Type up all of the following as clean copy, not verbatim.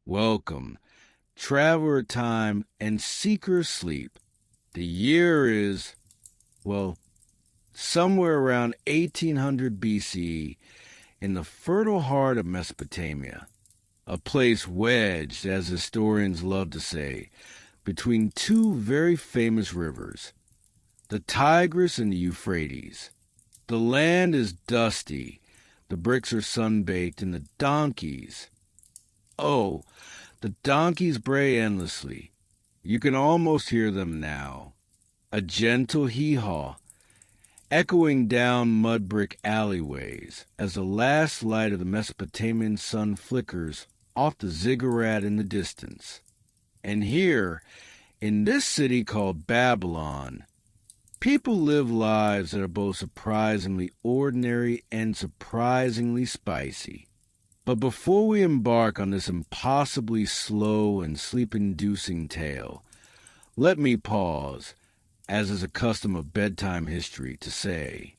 Welcome, traveler time and seeker sleep. The year is, well, somewhere around 1800 BCE in the fertile heart of Mesopotamia, a place wedged, as historians love to say, between two very famous rivers, the Tigris and the Euphrates. The land is dusty, the bricks are sun-baked, and the donkeys, oh, the donkeys bray endlessly. You can almost hear them now. A gentle hee-haw, echoing down mud-brick alleyways as the last light of the Mesopotamian sun flickers off the ziggurat in the distance. And here, in this city called Babylon, people live lives that are both surprisingly ordinary and surprisingly spicy. But before we embark on this impossibly slow and sleep-inducing tale, let me pause, as is a custom of bedtime history, to say,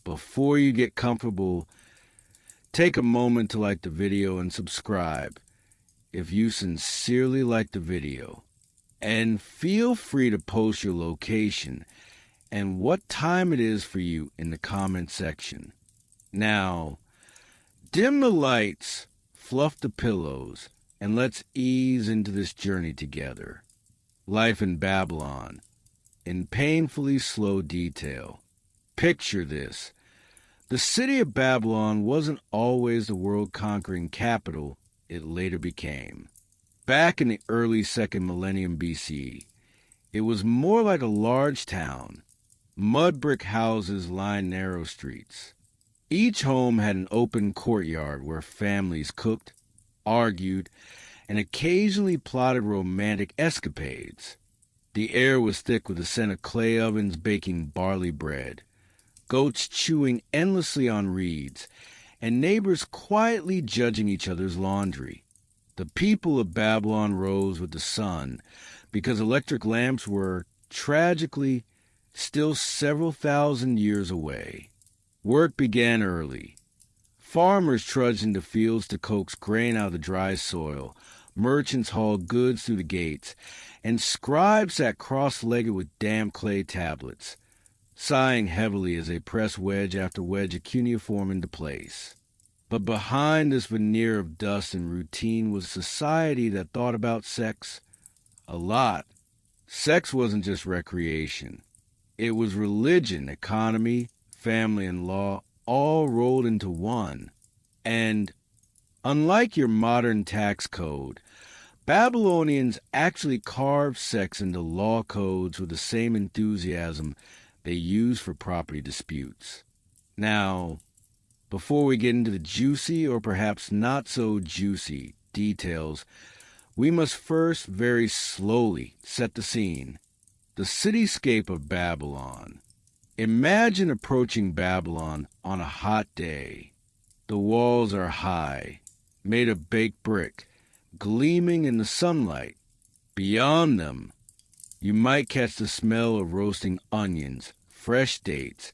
before you get comfortable, take a moment to like the video and subscribe if you sincerely like the video. And feel free to post your location and what time it is for you in the comment section. Now, dim the lights, fluff the pillows, and let's ease into this journey together. Life in Babylon, in painfully slow detail. Picture this. The city of Babylon wasn't always the world-conquering capital it later became. Back in the early 2nd millennium BC, it was more like a large town. Mud brick houses lined narrow streets. Each home had an open courtyard where families cooked, argued, and occasionally plotted romantic escapades. The air was thick with the scent of clay ovens baking barley bread, goats chewing endlessly on reeds, and neighbors quietly judging each other's laundry. The people of Babylon rose with the sun because electric lamps were, tragically, still several thousand years away. Work began early. Farmers trudged into fields to coax grain out of the dry soil, merchants hauled goods through the gates, and scribes sat cross-legged with damp clay tablets, sighing heavily as they pressed wedge after wedge of cuneiform into place. But behind this veneer of dust and routine was a society that thought about sex a lot. Sex wasn't just recreation. It was religion, economy, family, and law all rolled into one. And unlike your modern tax code, Babylonians actually carved sex into law codes with the same enthusiasm they used for property disputes. Now, before we get into the juicy or perhaps not so juicy details, we must first very slowly set the scene. The cityscape of Babylon. Imagine approaching Babylon on a hot day. The walls are high, made of baked brick, gleaming in the sunlight. Beyond them, you might catch the smell of roasting onions, fresh dates,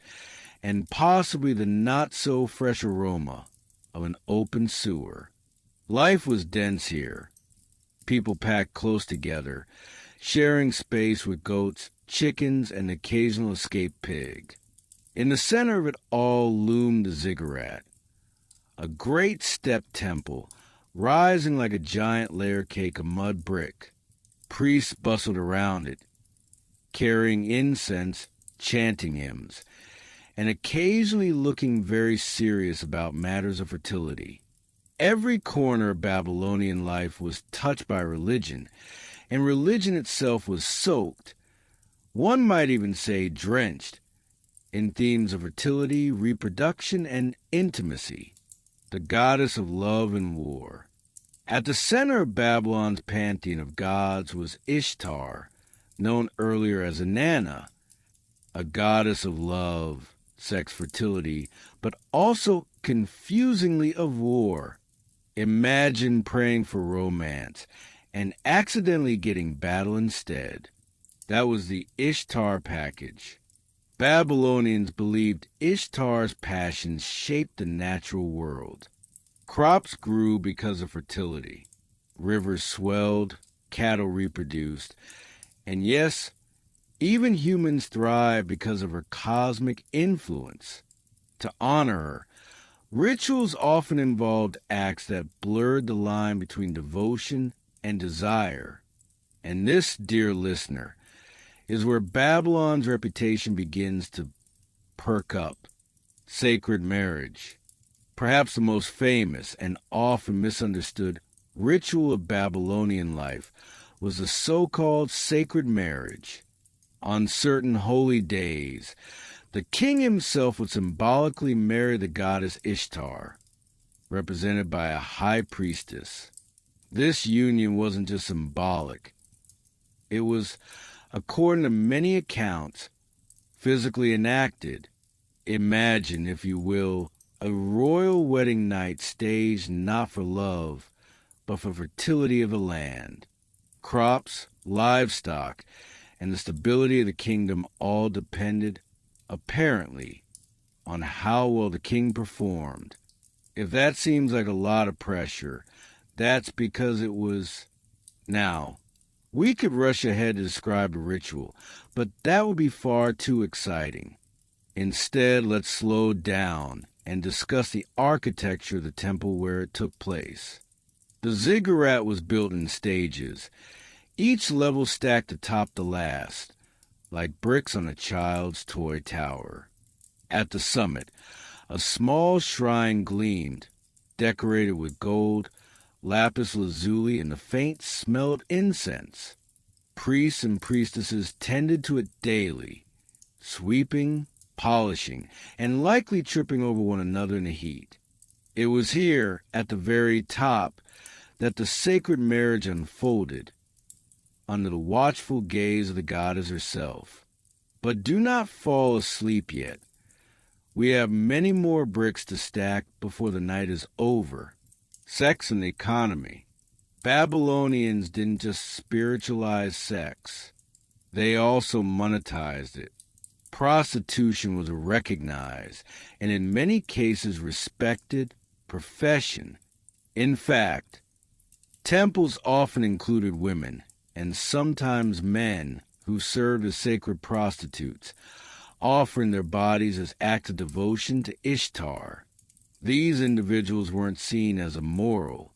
and possibly the not-so-fresh aroma of an open sewer. Life was dense here. People packed close together, sharing space with goats, chickens, and the occasional escaped pig. In the center of it all loomed the ziggurat, a great step temple rising like a giant layer cake of mud brick. Priests bustled around it, carrying incense, chanting hymns, and occasionally looking very serious about matters of fertility. Every corner of Babylonian life was touched by religion, and religion itself was soaked, one might even say drenched, in themes of fertility, reproduction, and intimacy, the goddess of love and war. At the center of Babylon's pantheon of gods was Ishtar, known earlier as Inanna, a goddess of love, sex, fertility, but also confusingly of war. Imagine praying for romance and accidentally getting battle instead. That was the Ishtar package. Babylonians believed Ishtar's passions shaped the natural world. Crops grew because of fertility. rivers swelled, cattle reproduced, and yes, even humans thrive because of her cosmic influence. To honor her, rituals often involved acts that blurred the line between devotion and desire. And this, dear listener, is where Babylon's reputation begins to perk up. Sacred marriage. Perhaps the most famous and often misunderstood ritual of Babylonian life was the so-called sacred marriage. On certain holy days, the king himself would symbolically marry the goddess Ishtar, represented by a high priestess. This union wasn't just symbolic. It was, according to many accounts, physically enacted. Imagine, if you will, a royal wedding night staged not for love, but for fertility of the land. Crops, livestock, and the stability of the kingdom all depended, apparently, on how well the king performed. If that seems like a lot of pressure, that's because it was. Now, we could rush ahead to describe the ritual, but that would be far too exciting. Instead, let's slow down and discuss the architecture of the temple where it took place. The ziggurat was built in stages, each level stacked atop the last, like bricks on a child's toy tower. At the summit, a small shrine gleamed, decorated with gold, lapis lazuli, and the faint smell of incense. Priests and priestesses tended to it daily, sweeping, polishing, and likely tripping over one another in the heat. It was here, at the very top, that the sacred marriage unfolded, under the watchful gaze of the goddess herself. But do not fall asleep yet. We have many more bricks to stack before the night is over. Sex and the economy. Babylonians didn't just spiritualize sex. They also monetized it. Prostitution was a recognized, and in many cases respected, profession. In fact, temples often included women, and sometimes men, who served as sacred prostitutes, offering their bodies as acts of devotion to Ishtar. These individuals weren't seen as immoral,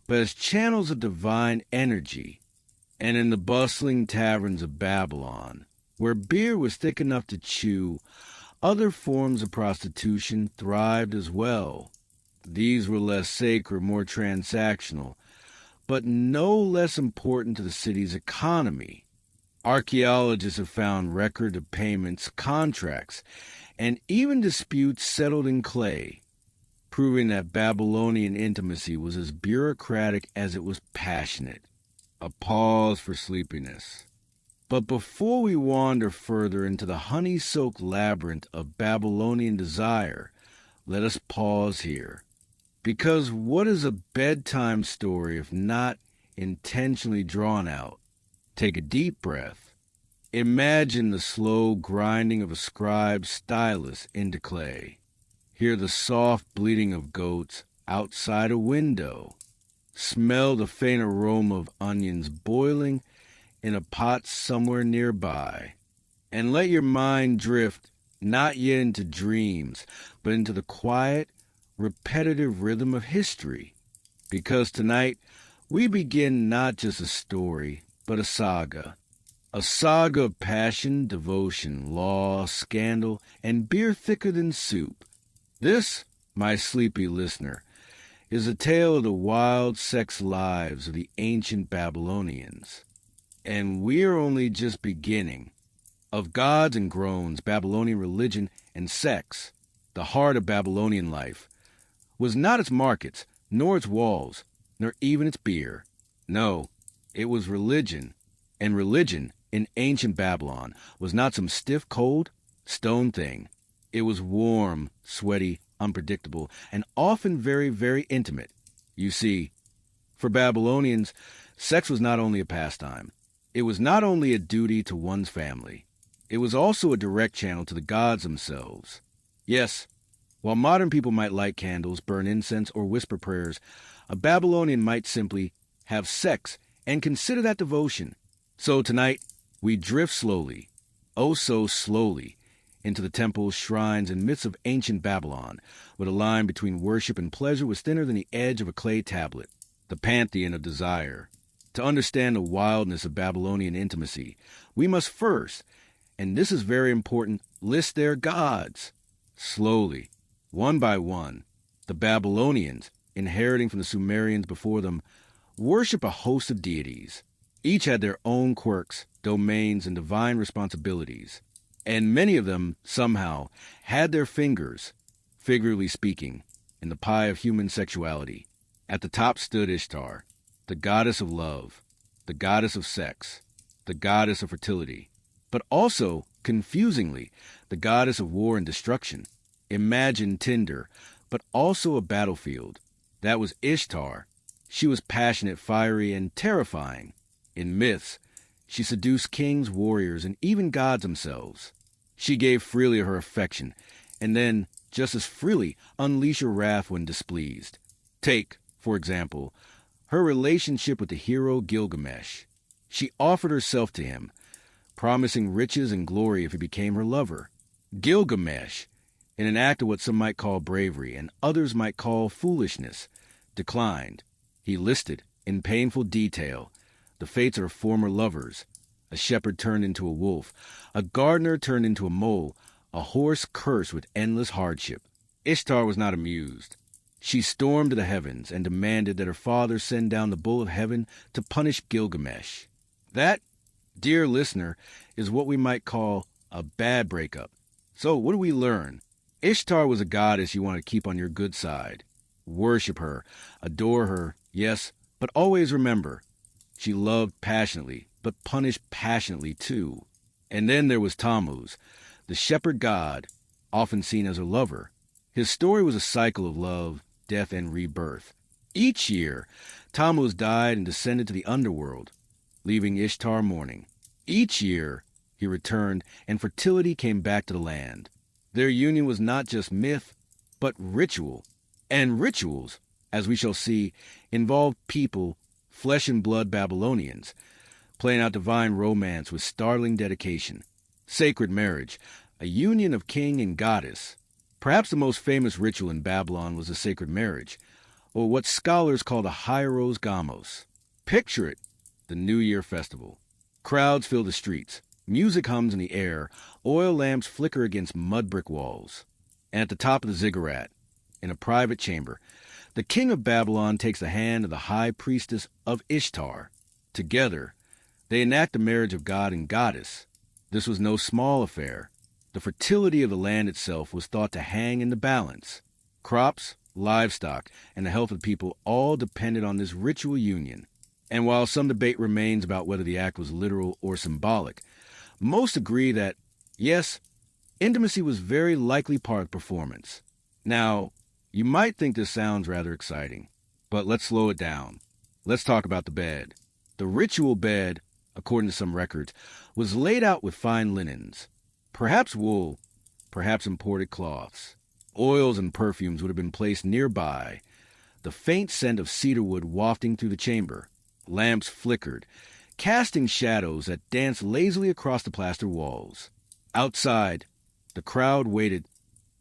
but as channels of divine energy. And in the bustling taverns of Babylon, where beer was thick enough to chew, other forms of prostitution thrived as well. These were less sacred, more transactional, but no less important to the city's economy. Archaeologists have found record of payments, contracts, and even disputes settled in clay, proving that Babylonian intimacy was as bureaucratic as it was passionate. A pause for sleepiness. But before we wander further into the honey-soaked labyrinth of Babylonian desire, let us pause here. Because what is a bedtime story if not intentionally drawn out? Take a deep breath. Imagine the slow grinding of a scribe's stylus into clay. Hear the soft bleating of goats outside a window. Smell the faint aroma of onions boiling in a pot somewhere nearby. And let your mind drift not yet into dreams, but into the quiet, repetitive rhythm of history. Because tonight, we begin not just a story, but a saga. A saga of passion, devotion, law, scandal, and beer thicker than soup. This, my sleepy listener, is a tale of the wild sex lives of the ancient Babylonians. And we are only just beginning. Of gods and groans, Babylonian religion and sex, the heart of Babylonian life, was not its markets, nor its walls, nor even its beer. No, it was religion. And religion, in ancient Babylon, was not some stiff, cold, stone thing. It was warm, sweaty, unpredictable, and often very, very intimate. You see, for Babylonians, sex was not only a pastime. It was not only a duty to one's family. It was also a direct channel to the gods themselves. Yes, while modern people might light candles, burn incense, or whisper prayers, a Babylonian might simply have sex, and consider that devotion. So tonight, we drift slowly, oh so slowly, into the temples, shrines, and myths of ancient Babylon, where the line between worship and pleasure was thinner than the edge of a clay tablet, the pantheon of desire. To understand the wildness of Babylonian intimacy, we must first, and this is very important, list their gods. Slowly, one by one, the Babylonians, inheriting from the Sumerians before them, worship a host of deities. Each had their own quirks, domains, and divine responsibilities. And many of them, somehow, had their fingers, figuratively speaking, in the pie of human sexuality. At the top stood Ishtar, the goddess of love, the goddess of sex, the goddess of fertility, but also, confusingly, the goddess of war and destruction. Imagine Tinder, but also a battlefield. That was Ishtar. She was passionate, fiery, and terrifying. In myths, she seduced kings, warriors, and even gods themselves. She gave freely her affection, and then, just as freely, unleashed her wrath when displeased. Take, for example, her relationship with the hero Gilgamesh. She offered herself to him, promising riches and glory if he became her lover. Gilgamesh, in an act of what some might call bravery and others might call foolishness, declined. He listed, in painful detail, the fates of her former lovers. A shepherd turned into a wolf, a gardener turned into a mole, a horse cursed with endless hardship. Ishtar was not amused. She stormed to the heavens and demanded that her father send down the bull of heaven to punish Gilgamesh. That, dear listener, is what we might call a bad breakup. So what do we learn? Ishtar was a goddess you want to keep on your good side. Worship her, adore her, yes, but always remember, she loved passionately, but punished passionately too. And then there was Tammuz, the shepherd god, often seen as her lover. His story was a cycle of love, death, and rebirth. Each year, Tammuz died and descended to the underworld, leaving Ishtar mourning. Each year, he returned, and fertility came back to the land. Their union was not just myth, but ritual. And rituals, as we shall see, involved people, flesh and blood Babylonians, playing out divine romance with startling dedication. Sacred marriage, a union of king and goddess. Perhaps the most famous ritual in Babylon was the sacred marriage, or what scholars call the Hieros Gamos. Picture it, the New Year festival. Crowds fill the streets, music hums in the air, oil lamps flicker against mud brick walls. And at the top of the ziggurat, in a private chamber, the king of Babylon takes the hand of the high priestess of Ishtar. Together, they enact the marriage of god and goddess. This was no small affair. The fertility of the land itself was thought to hang in the balance. Crops, livestock, and the health of the people all depended on this ritual union. And while some debate remains about whether the act was literal or symbolic, most agree that, yes, intimacy was very likely part of the performance. Now, you might think this sounds rather exciting, but let's slow it down. Let's talk about the bed. The ritual bed, according to some records, was laid out with fine linens, perhaps wool, perhaps imported cloths. Oils and perfumes would have been placed nearby, the faint scent of cedarwood wafting through the chamber. Lamps flickered, casting shadows that danced lazily across the plaster walls. Outside, the crowd waited,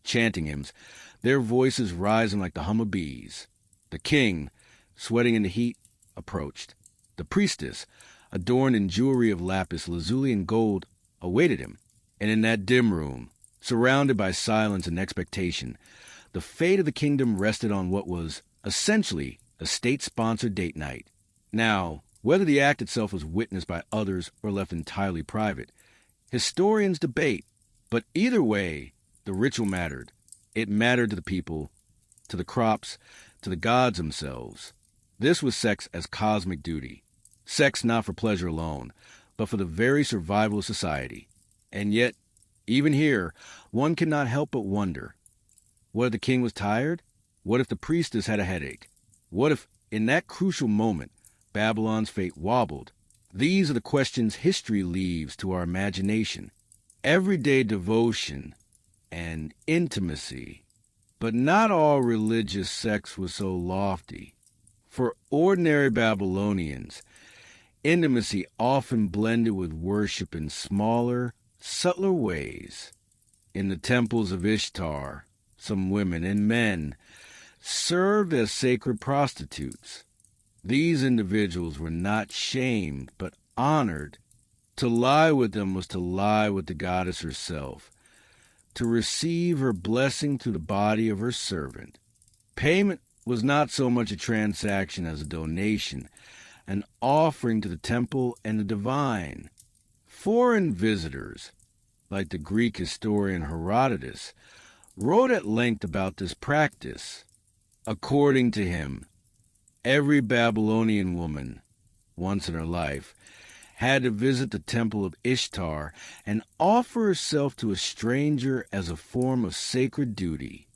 chanting hymns, their voices rising like the hum of bees. The king, sweating in the heat, approached. The priestess, adorned in jewelry of lapis lazuli and gold, awaited him. And in that dim room, surrounded by silence and expectation, the fate of the kingdom rested on what was, essentially, a state-sponsored date night. Now, whether the act itself was witnessed by others or left entirely private, historians debate, but either way, the ritual mattered. It mattered to the people, to the crops, to the gods themselves. This was sex as cosmic duty. Sex not for pleasure alone, but for the very survival of society. And yet, even here, one cannot help but wonder. What if the king was tired? What if the priestess had a headache? What if, in that crucial moment, Babylon's fate wobbled? These are the questions history leaves to our imagination. Everyday devotion and intimacy. But not all religious sex was so lofty. For ordinary Babylonians, intimacy often blended with worship in smaller, subtler ways. In the temples of Ishtar, some women and men served as sacred prostitutes. These individuals were not shamed, but honored. To lie with them was to lie with the goddess herself, to receive her blessing through the body of her servant. Payment was not so much a transaction as a donation, an offering to the temple and the divine. Foreign visitors, like the Greek historian Herodotus, wrote at length about this practice. According to him, every Babylonian woman, once in her life, had to visit the Temple of Ishtar and offer herself to a stranger as a form of sacred duty.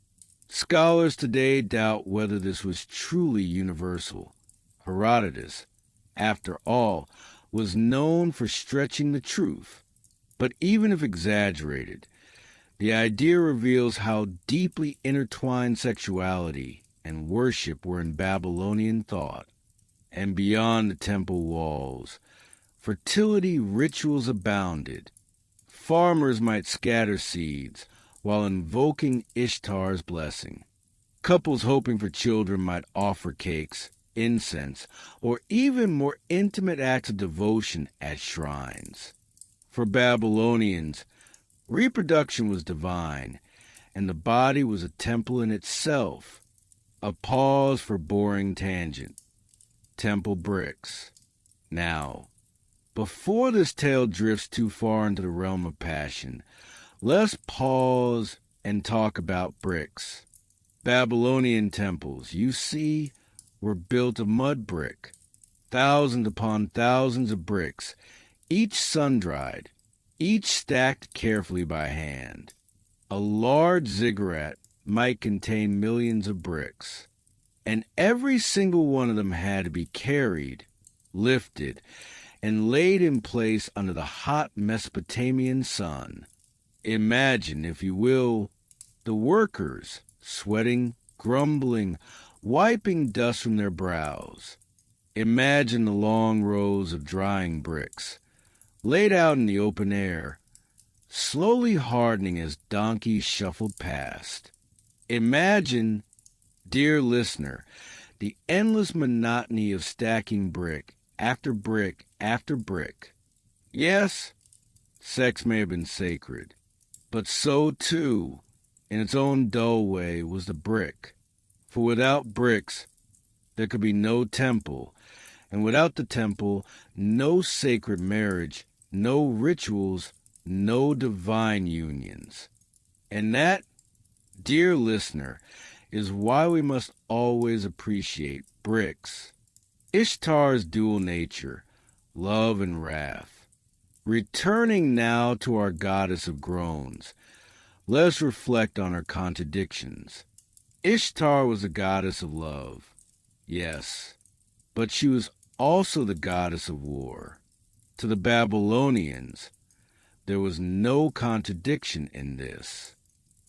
Scholars today doubt whether this was truly universal. Herodotus, after all, was known for stretching the truth. But even if exaggerated, the idea reveals how deeply intertwined sexuality and worship were in Babylonian thought. And beyond the temple walls, fertility rituals abounded. Farmers might scatter seeds while invoking Ishtar's blessing. Couples hoping for children might offer cakes, incense, or even more intimate acts of devotion at shrines. For Babylonians, reproduction was divine, and the body was a temple in itself. A pause for boring tangent. Temple bricks. Now, before this tale drifts too far into the realm of passion, let's pause and talk about bricks. Babylonian temples, you see, were built of mud brick, thousands upon thousands of bricks, each sun-dried, each stacked carefully by hand. A large ziggurat might contain millions of bricks, and every single one of them had to be carried, lifted, and laid in place under the hot Mesopotamian sun. Imagine, if you will, the workers, sweating, grumbling, wiping dust from their brows. Imagine the long rows of drying bricks, laid out in the open air, slowly hardening as donkeys shuffled past. Imagine, dear listener, the endless monotony of stacking brick after brick after brick. Yes, sex may have been sacred, but so too, in its own dull way, was the brick. For without bricks, there could be no temple, and without the temple, no sacred marriage, no rituals, no divine unions. And that, dear listener, is why we must always appreciate bricks. Ishtar's dual nature, love and wrath. Returning now to our goddess of groans, let us reflect on her contradictions. Ishtar was a goddess of love, yes, but she was also the goddess of war. To the Babylonians, there was no contradiction in this.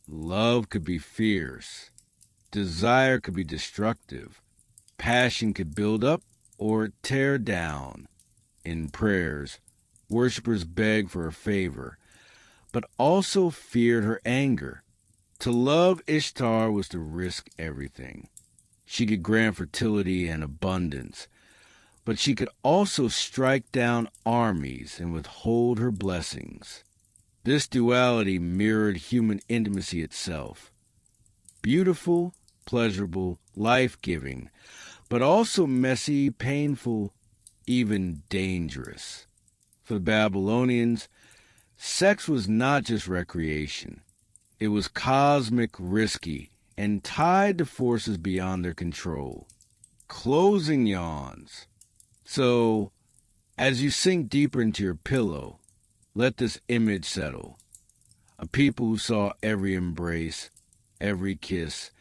Love could be fierce, desire could be destructive, passion could build up or tear down. In prayers, worshippers begged for her favor, but also feared her anger. To love Ishtar was to risk everything. She could grant fertility and abundance, but she could also strike down armies and withhold her blessings. This duality mirrored human intimacy itself. Beautiful, pleasurable, life-giving, but also messy, painful, even dangerous. For the Babylonians, sex was not just recreation. It was cosmic, risky, and tied to forces beyond their control. Closing yawns. So, as you sink deeper into your pillow, let this image settle. A people who saw every embrace, every kiss,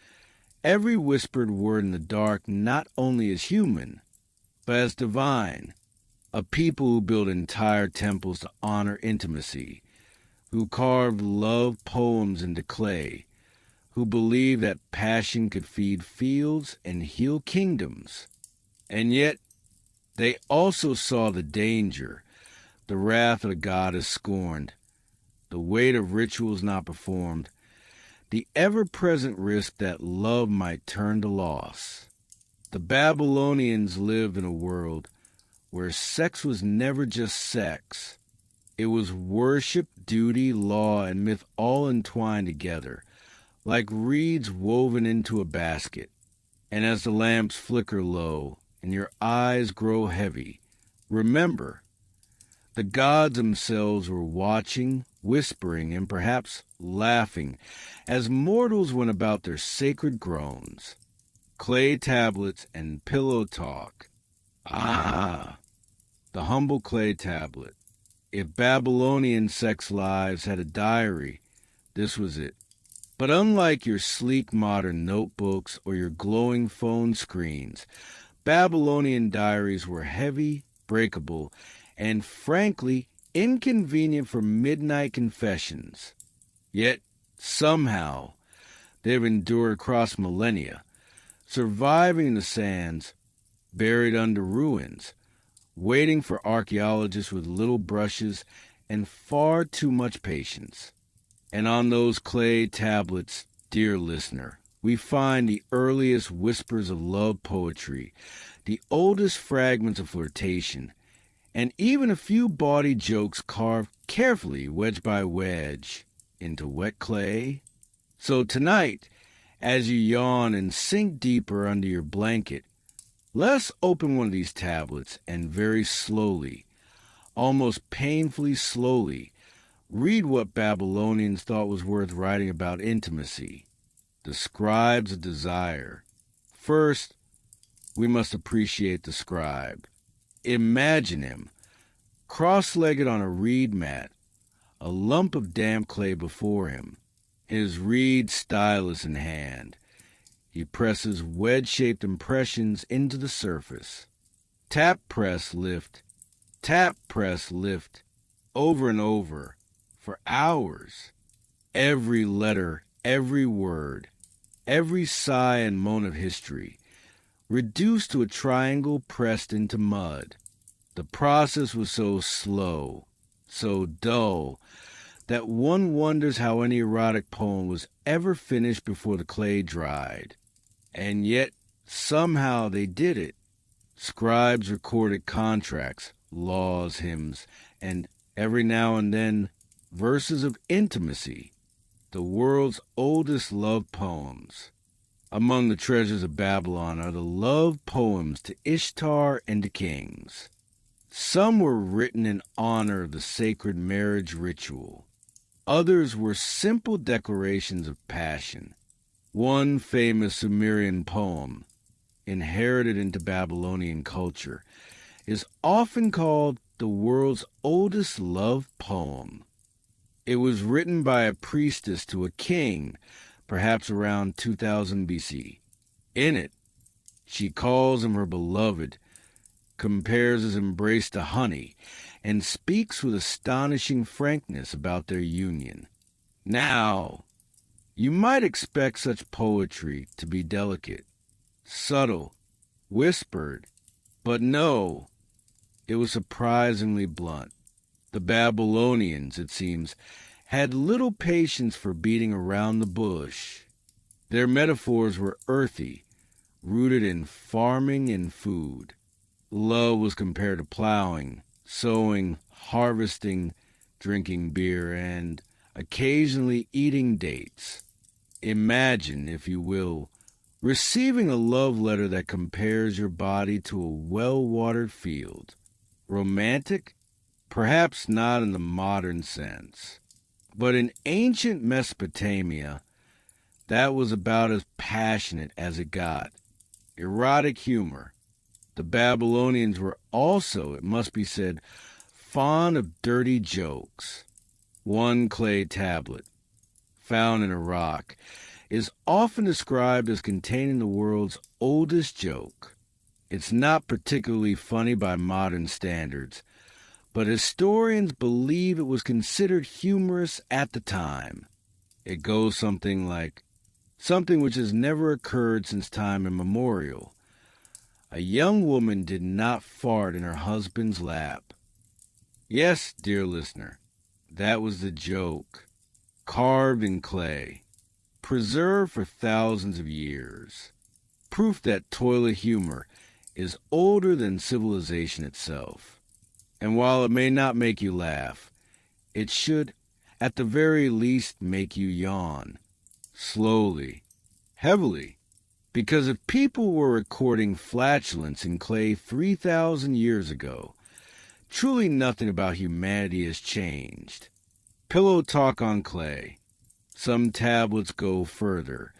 every whispered word in the dark not only as human, but as divine. A people who built entire temples to honor intimacy, who carved love poems into clay, who believed that passion could feed fields and heal kingdoms. And yet, they also saw the danger. The wrath of the god is scorned, the weight of rituals not performed, the ever-present risk that love might turn to loss. The Babylonians lived in a world where sex was never just sex. It was worship, duty, law, and myth all entwined together, like reeds woven into a basket. And as the lamps flicker low and your eyes grow heavy, remember, the gods themselves were watching, whispering, and perhaps laughing as mortals went about their sacred groans. Clay tablets and pillow talk. Ah, the humble clay tablet. If Babylonian sex lives had a diary, this was it. But unlike your sleek modern notebooks or your glowing phone screens, Babylonian diaries were heavy, breakable, and frankly inconvenient for midnight confessions. Yet, somehow, they've endured across millennia, surviving the sands, buried under ruins, waiting for archaeologists with little brushes and far too much patience. And on those clay tablets, dear listener, we find the earliest whispers of love poetry, the oldest fragments of flirtation, and even a few bawdy jokes carved carefully, wedge by wedge, into wet clay. So tonight, as you yawn and sink deeper under your blanket, let's open one of these tablets and very slowly, almost painfully slowly, read what Babylonians thought was worth writing about intimacy, the scribes of desire. First, we must appreciate the scribe. Imagine him, cross-legged on a reed mat, a lump of damp clay before him, his reed stylus in hand. He presses wedge-shaped impressions into the surface. Tap, press, lift, over and over, for hours. Every letter, every word, every sigh and moan of history, reduced to a triangle pressed into mud. The process was so slow, so dull, that one wonders how any erotic poem was ever finished before the clay dried. And yet, somehow they did it. Scribes recorded contracts, laws, hymns, and every now and then, verses of intimacy, the world's oldest love poems. Among the treasures of Babylon are the love poems to Ishtar and to kings. Some were written in honor of the sacred marriage ritual. Others were simple declarations of passion. One famous Sumerian poem, inherited into Babylonian culture, is often called the world's oldest love poem. It was written by a priestess to a king, perhaps around 2000 BC. In it, she calls him her beloved, compares his embrace to honey, and speaks with astonishing frankness about their union. Now, you might expect such poetry to be delicate, subtle, whispered, but no, it was surprisingly blunt. The Babylonians, it seems, had little patience for beating around the bush. Their metaphors were earthy, rooted in farming and food. Love was compared to plowing, sowing, harvesting, drinking beer, and occasionally eating dates. Imagine, if you will, receiving a love letter that compares your body to a well-watered field. Romantic? Perhaps not in the modern sense. But in ancient Mesopotamia, that was about as passionate as it got. Erotic humor. The Babylonians were also, it must be said, fond of dirty jokes. One clay tablet, found in a rock, is often described as containing the world's oldest joke. It's not particularly funny by modern standards, but historians believe it was considered humorous at the time. It goes something like, something which has never occurred since time immemorial. A young woman did not fart in her husband's lap. Yes, dear listener, that was the joke. Carved in clay, preserved for thousands of years. Proof that toilet humor is older than civilization itself. And while it may not make you laugh, it should, at the very least, make you yawn. Slowly, heavily. Because if people were recording flatulence in clay 3,000 years ago, truly nothing about humanity has changed. Pillow talk on clay. Some tablets go further,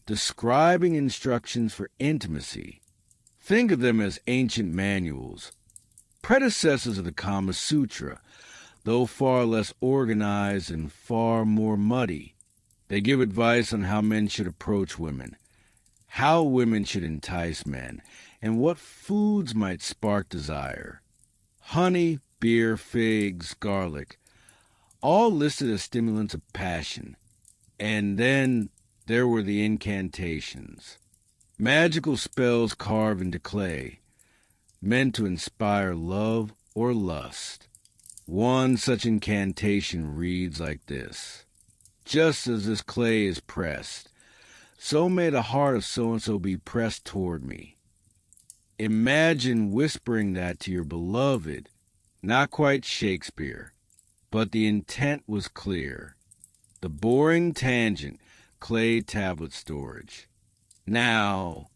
describing instructions for intimacy. Think of them as ancient manuals, predecessors of the Kama Sutra, though far less organized and far more muddy. They give advice on how men should approach women, how women should entice men, and what foods might spark desire. Honey, beer, figs, garlic, all listed as stimulants of passion. And then there were the incantations. Magical spells carved into clay, meant to inspire love or lust. One such incantation reads like this: just as this clay is pressed, so may the heart of so-and-so be pressed toward me. Imagine whispering that to your beloved. Not quite Shakespeare, but the intent was clear. The boring tangent, clay tablet storage. Now,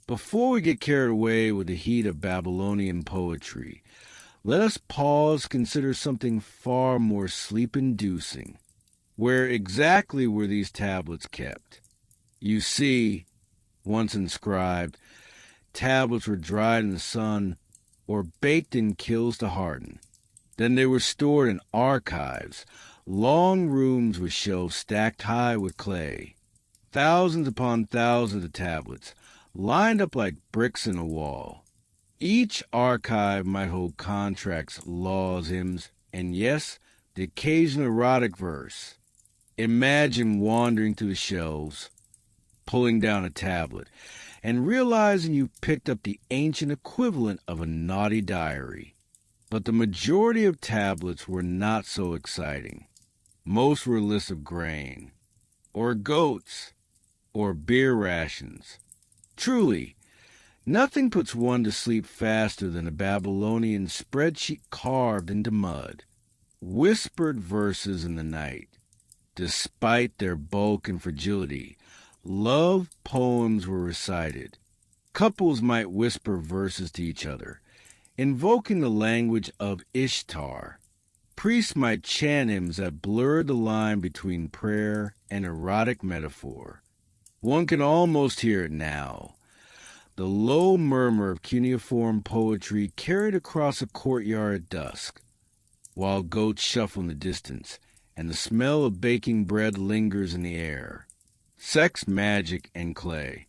before we get carried away with the heat of Babylonian poetry, let us pause, consider something far more sleep-inducing. Where exactly were these tablets kept? You see, once inscribed, tablets were dried in the sun or baked in kilns to harden. Then they were stored in archives, long rooms with shelves stacked high with clay. Thousands upon thousands of tablets, lined up like bricks in a wall. Each archive might hold contracts, laws, hymns, and yes, the occasional erotic verse. Imagine wandering through the shelves, pulling down a tablet, and realizing you picked up the ancient equivalent of a naughty diary. But the majority of tablets were not so exciting. Most were lists of grain, or goats, or beer rations. Truly, nothing puts one to sleep faster than a Babylonian spreadsheet carved into mud. Whispered verses in the night. Despite their bulk and fragility, love poems were recited. Couples might whisper verses to each other, invoking the language of Ishtar. Priests might chant hymns that blurred the line between prayer and erotic metaphor. One can almost hear it now. The low murmur of cuneiform poetry carried across a courtyard at dusk, while goats shuffle in the distance, and the smell of baking bread lingers in the air. Sex, magic, and clay.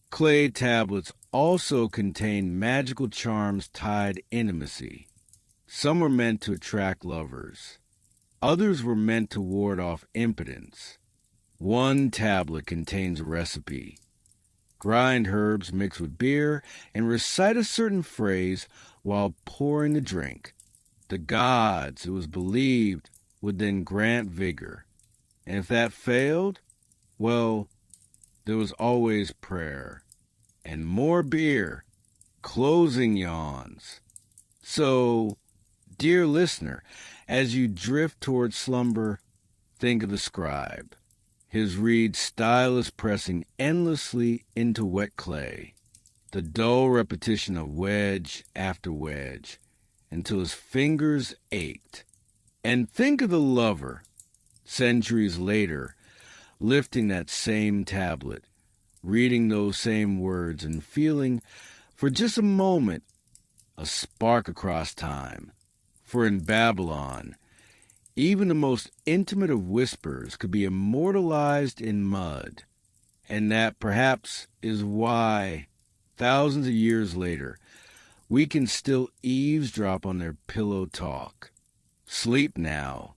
Clay tablets also contain magical charms tied intimacy. Some were meant to attract lovers. Others were meant to ward off impotence. One tablet contains a recipe. Grind herbs mixed with beer and recite a certain phrase while pouring the drink. The gods, it was believed, would then grant vigor. And if that failed, well, there was always prayer. And more beer. Closing yawns. So, dear listener, as you drift toward slumber, think of the scribe. His reed stylus pressing endlessly into wet clay. The dull repetition of wedge after wedge, until his fingers ached. And think of the lover, centuries later, lifting that same tablet, reading those same words, and feeling, for just a moment, a spark across time. For in Babylon, even the most intimate of whispers could be immortalized in mud. And that, perhaps, is why, thousands of years later, we can still eavesdrop on their pillow talk. Sleep now,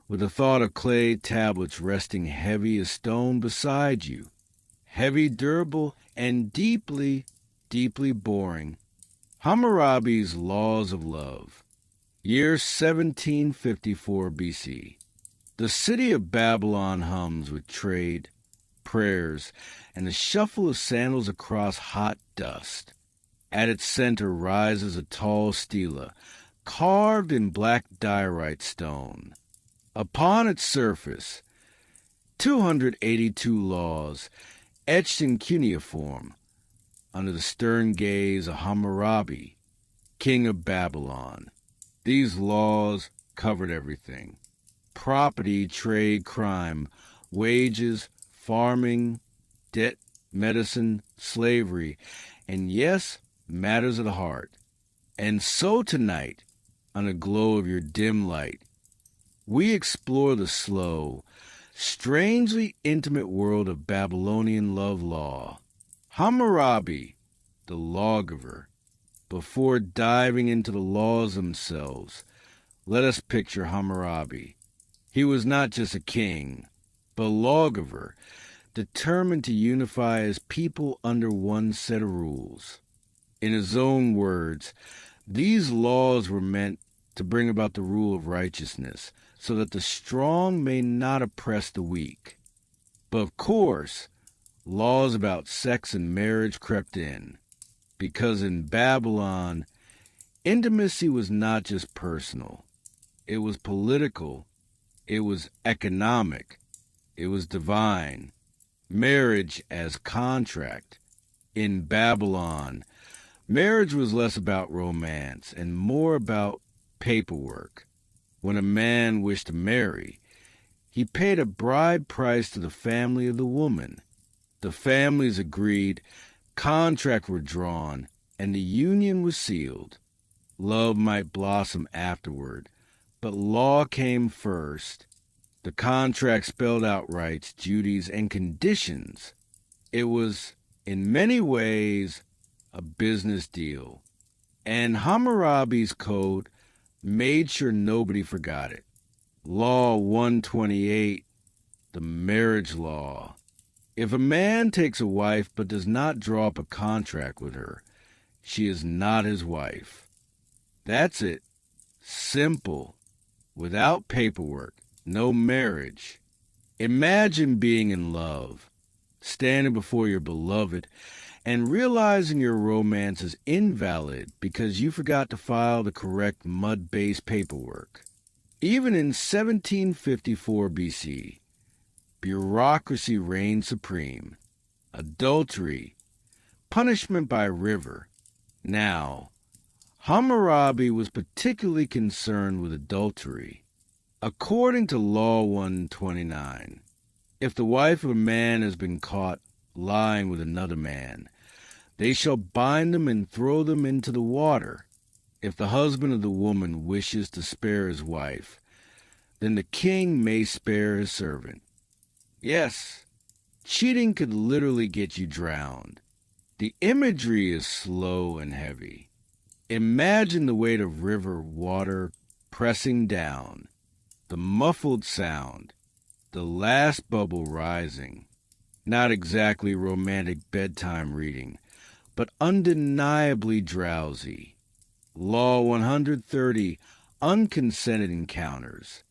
with the thought of clay tablets resting heavy as stone beside you. Heavy, durable, and deeply, deeply boring. Hammurabi's Laws of Love. Year 1754 BC. The city of Babylon hums with trade, prayers, and the shuffle of sandals across hot dust. At its center rises a tall stela, carved in black diorite stone. Upon its surface, 282 laws, etched in cuneiform, under the stern gaze of Hammurabi, king of Babylon. These laws covered everything: property, trade, crime, wages, farming, debt, medicine, slavery, and yes, matters of the heart. And so tonight, on the glow of your dim light, we explore the slow, strangely intimate world of Babylonian love law. Hammurabi, the lawgiver. Before diving into the laws themselves, let us picture Hammurabi. He was not just a king, but a lawgiver, determined to unify his people under one set of rules. In his own words, these laws were meant to bring about the rule of righteousness, so that the strong may not oppress the weak. But of course, laws about sex and marriage crept in, because in Babylon, intimacy was not just personal. It was political, it was economic, it was divine. Marriage as contract. In Babylon, marriage was less about romance and more about paperwork. When a man wished to marry, he paid a bride price to the family of the woman. The families agreed, contracts were drawn, and the union was sealed. Love might blossom afterward, but law came first. The contract spelled out rights, duties, and conditions. It was, in many ways, a business deal. And Hammurabi's code made sure nobody forgot it. Law 128, the marriage law. If a man takes a wife but does not draw up a contract with her, she is not his wife. That's it. Simple. Without paperwork. No marriage. Imagine being in love, standing before your beloved, and realizing your romance is invalid because you forgot to file the correct mud-based paperwork. Even in 1754 BC, bureaucracy reigned supreme. Adultery, punishment by river. Now, Hammurabi was particularly concerned with adultery. According to Law 129, if the wife of a man has been caught lying with another man, they shall bind them and throw them into the water. If the husband of the woman wishes to spare his wife, then the king may spare his servant. Yes, cheating could literally get you drowned. The imagery is slow and heavy. Imagine the weight of river water pressing down, the muffled sound, the last bubble rising. Not exactly romantic bedtime reading, but undeniably drowsy. Law 130, unconsented encounters.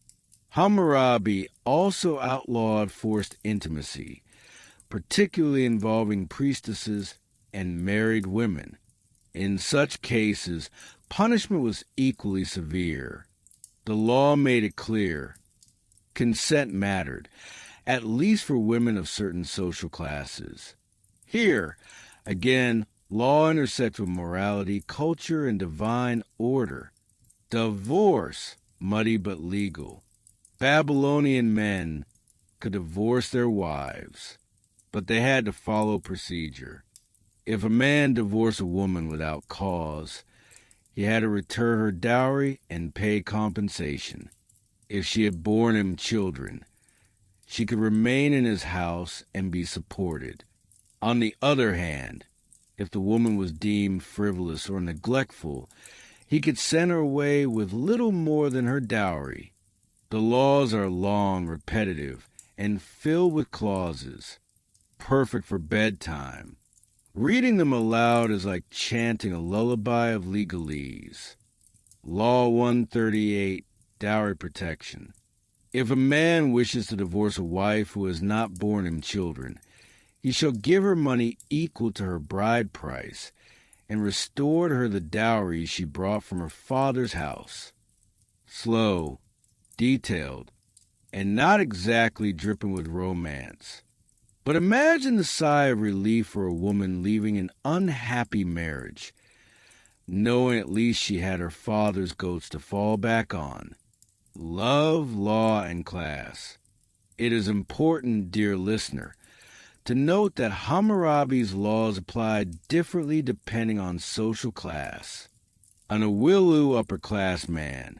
Hammurabi also outlawed forced intimacy, particularly involving priestesses and married women. In such cases, punishment was equally severe. The law made it clear consent mattered, at least for women of certain social classes. Here, again, law intersects with morality, culture, and divine order. Divorce, muddy but legal. Babylonian men could divorce their wives, but they had to follow procedure. If a man divorced a woman without cause, he had to return her dowry and pay compensation. If she had borne him children, she could remain in his house and be supported. On the other hand, if the woman was deemed frivolous or neglectful, he could send her away with little more than her dowry. The laws are long, repetitive, and filled with clauses, perfect for bedtime. Reading them aloud is like chanting a lullaby of legalese. Law 138, Dowry Protection. If a man wishes to divorce a wife who has not borne him children, he shall give her money equal to her bride price, and restore to her the dowry she brought from her father's house. Slow, detailed, and not exactly dripping with romance. But imagine the sigh of relief for a woman leaving an unhappy marriage, knowing at least she had her father's goats to fall back on. Love, law, and class. It is important, dear listener, to note that Hammurabi's laws applied differently depending on social class. An Awilu upper-class man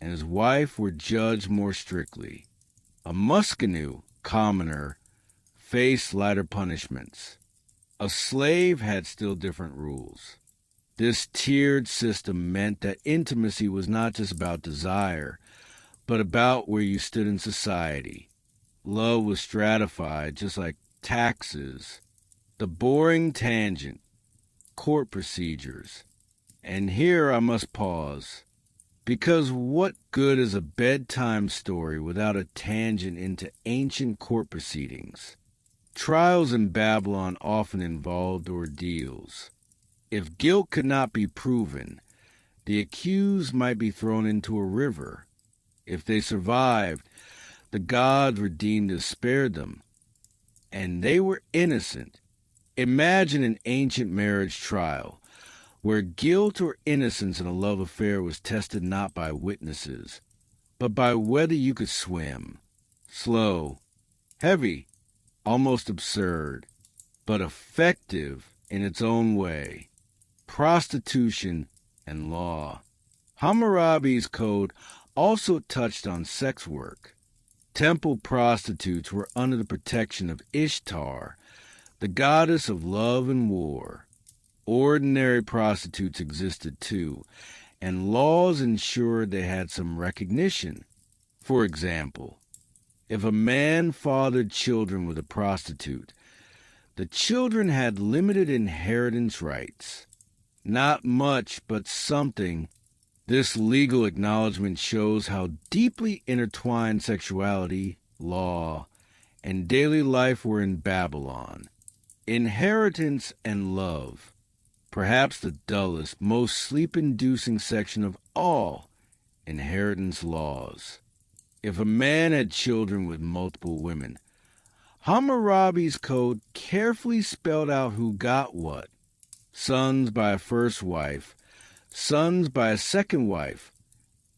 and his wife were judged more strictly. A Muskanu, commoner, faced lighter punishments. A slave had still different rules. This tiered system meant that intimacy was not just about desire, but about where you stood in society. Love was stratified, just like taxes. The boring tangent, court procedures. And here I must pause, because what good is a bedtime story without a tangent into ancient court proceedings? Trials in Babylon often involved ordeals. If guilt could not be proven, the accused might be thrown into a river. If they survived, the gods were deemed to spare them, and they were innocent. Imagine an ancient marriage trial, where guilt or innocence in a love affair was tested not by witnesses, but by whether you could swim. Slow, heavy, almost absurd, but effective in its own way. Prostitution and law. Hammurabi's code also touched on sex work. Temple prostitutes were under the protection of Ishtar, the goddess of love and war. Ordinary prostitutes existed too, and laws ensured they had some recognition. For example, if a man fathered children with a prostitute, the children had limited inheritance rights. Not much, but something. This legal acknowledgement shows how deeply intertwined sexuality, law, and daily life were in Babylon. Inheritance and love, perhaps the dullest, most sleep-inducing section of all inheritance laws. If a man had children with multiple women, Hammurabi's code carefully spelled out who got what. Sons by a first wife, sons by a second wife,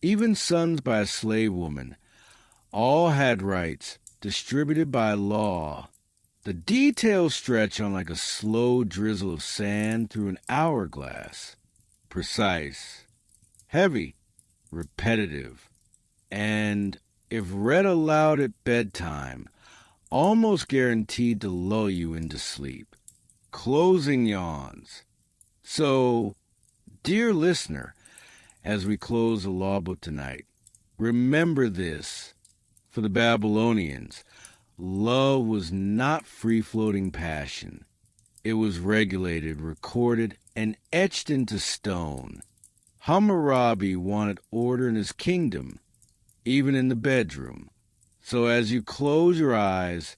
even sons by a slave woman, all had rights distributed by law. The details stretch on like a slow drizzle of sand through an hourglass. Precise, heavy, repetitive, and, if read aloud at bedtime, almost guaranteed to lull you into sleep. Closing yawns. So, dear listener, as we close the law book tonight, remember this. For the Babylonians, love was not free-floating passion. It was regulated, recorded, and etched into stone. Hammurabi wanted order in his kingdom, even in the bedroom. So as you close your eyes,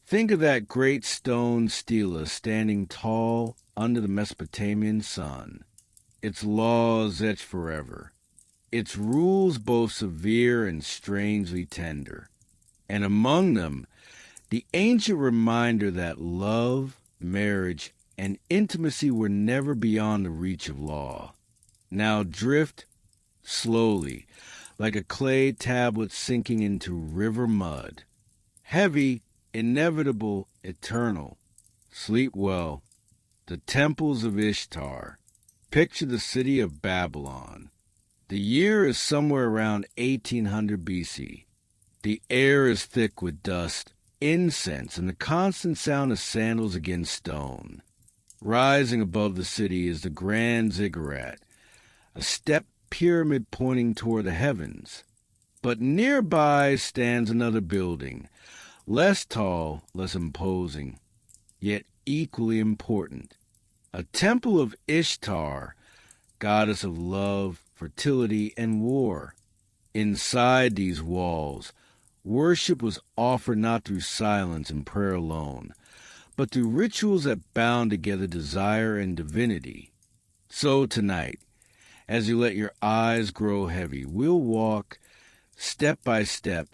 think of that great stone stela standing tall under the Mesopotamian sun. Its laws etched forever. Its rules both severe and strangely tender. And among them, the ancient reminder that love, marriage, and intimacy were never beyond the reach of law. Now drift slowly, like a clay tablet sinking into river mud. Heavy, inevitable, eternal. Sleep well. The Temples of Ishtar. Picture the city of Babylon. The year is somewhere around 1800 BC. The air is thick with dust, incense, and the constant sound of sandals against stone. Rising above the city is the Grand Ziggurat, a step pyramid pointing toward the heavens. But nearby stands another building, less tall, less imposing, yet equally important. A temple of Ishtar, goddess of love, fertility, and war. Inside these walls, worship was offered not through silence and prayer alone, but through rituals that bound together desire and divinity. So tonight, as you let your eyes grow heavy, we'll walk, step by step,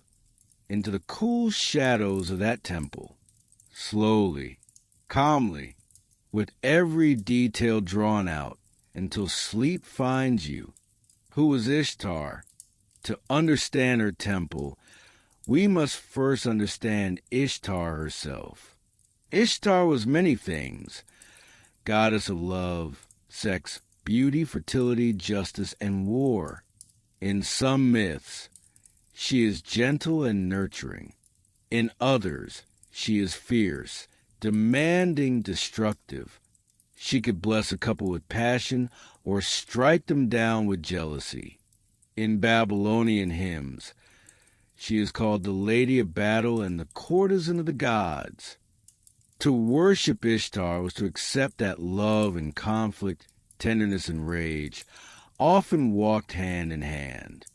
into the cool shadows of that temple, slowly, calmly, with every detail drawn out, until sleep finds you. Who was Ishtar? To understand her temple, we must first understand Ishtar herself. Ishtar was many things: goddess of love, sex, beauty, fertility, justice, and war. In some myths, she is gentle and nurturing. In others, she is fierce, demanding, destructive. She could bless a couple with passion or strike them down with jealousy. In Babylonian hymns, she is called the Lady of Battle and the courtesan of the gods. To worship Ishtar was to accept that love and conflict, tenderness and rage, often walked hand in hand.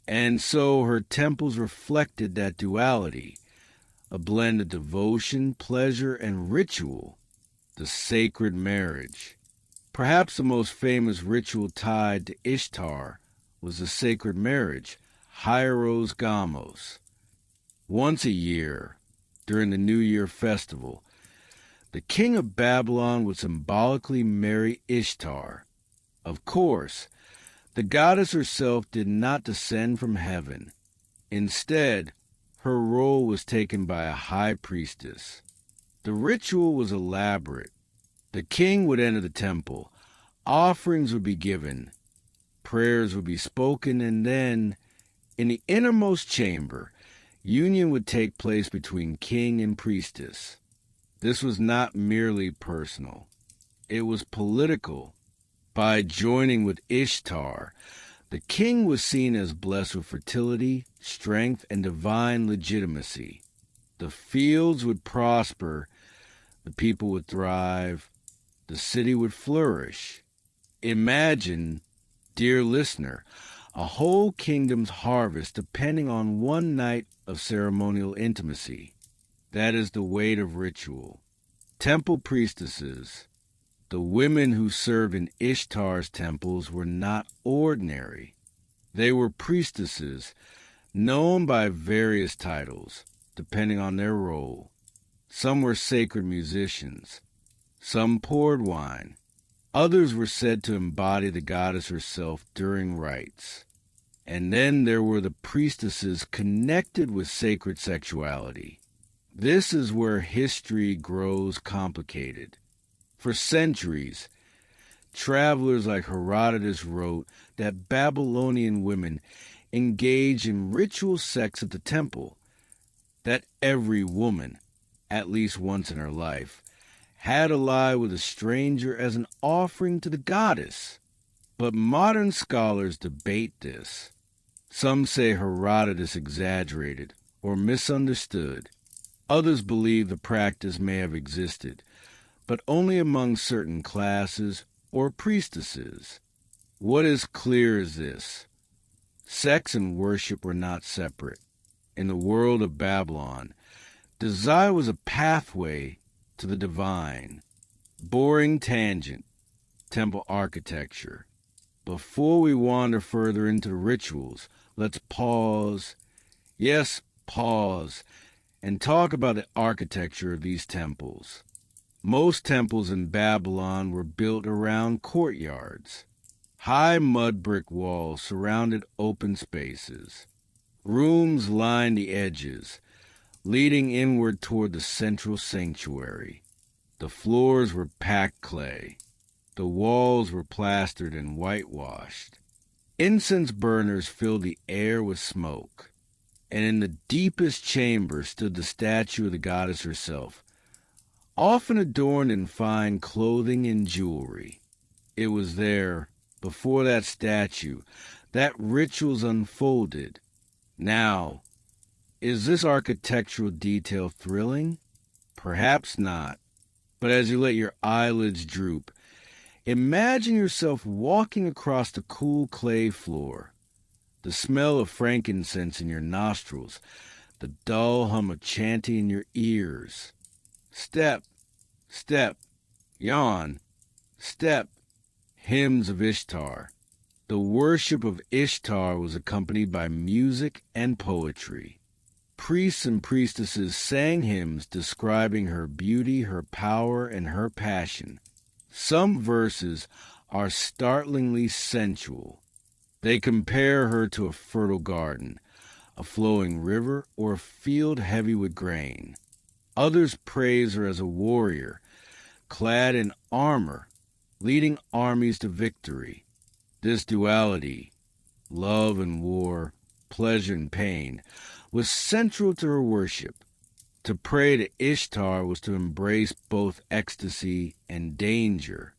And so her temples reflected that duality, a blend of devotion, pleasure, and ritual, the sacred marriage. Perhaps the most famous ritual tied to Ishtar was the sacred marriage, Hieros Gamos. Once a year, during the New Year festival, the king of Babylon would symbolically marry Ishtar. Of course, the goddess herself did not descend from heaven. Instead, her role was taken by a high priestess. The ritual was elaborate. The king would enter the temple, offerings would be given, prayers would be spoken, and then, in the innermost chamber, union would take place between king and priestess. This was not merely personal. It was political. By joining with Ishtar, the king was seen as blessed with fertility, strength, and divine legitimacy. The fields would prosper, the people would thrive, the city would flourish. Imagine, dear listener, a whole kingdom's harvest depending on one night of ceremonial intimacy. That is the weight of ritual. Temple priestesses, the women who served in Ishtar's temples, were not ordinary. They were priestesses, known by various titles, depending on their role. Some were sacred musicians. Some poured wine. Others were said to embody the goddess herself during rites. And then there were the priestesses connected with sacred sexuality. This is where history grows complicated. For centuries, travelers like Herodotus wrote that Babylonian women engaged in ritual sex at the temple, that every woman, at least once in her life, had to lie with a stranger as an offering to the goddess. But modern scholars debate this. Some say Herodotus exaggerated or misunderstood. Others believe the practice may have existed, but only among certain classes or priestesses. What is clear is this: sex and worship were not separate. In the world of Babylon, desire was a pathway to the divine. Boring tangent, temple architecture. Before we wander further into the rituals, let's pause, yes, pause, and talk about the architecture of these temples. Most temples in Babylon were built around courtyards. High mud brick walls surrounded open spaces. Rooms lined the edges, leading inward toward the central sanctuary. The floors were packed clay. The walls were plastered and whitewashed. Incense burners filled the air with smoke. And in the deepest chamber stood the statue of the goddess herself, often adorned in fine clothing and jewelry. It was there, before that statue, that rituals unfolded. Now, is this architectural detail thrilling? Perhaps not. But as you let your eyelids droop, imagine yourself walking across the cool clay floor, the smell of frankincense in your nostrils, the dull hum of chanting in your ears. Step, step, yawn, step, hymns of Ishtar. The worship of Ishtar was accompanied by music and poetry. Priests and priestesses sang hymns describing her beauty, her power, and her passion. Some verses are startlingly sensual. They compare her to a fertile garden, a flowing river, or a field heavy with grain. Others praise her as a warrior, clad in armor, leading armies to victory. This duality, love and war, pleasure and pain, was central to her worship. To pray to Ishtar was to embrace both ecstasy and danger.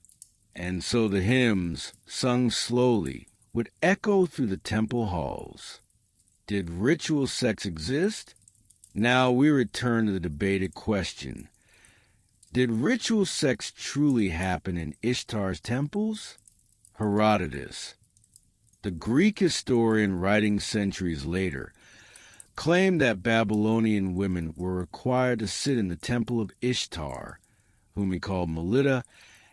And so the hymns, sung slowly, would echo through the temple halls. Did ritual sex exist? Now we return to the debated question. Did ritual sex truly happen in Ishtar's temples? Herodotus, the Greek historian writing centuries later, claimed that Babylonian women were required to sit in the Temple of Ishtar, whom he called Melita,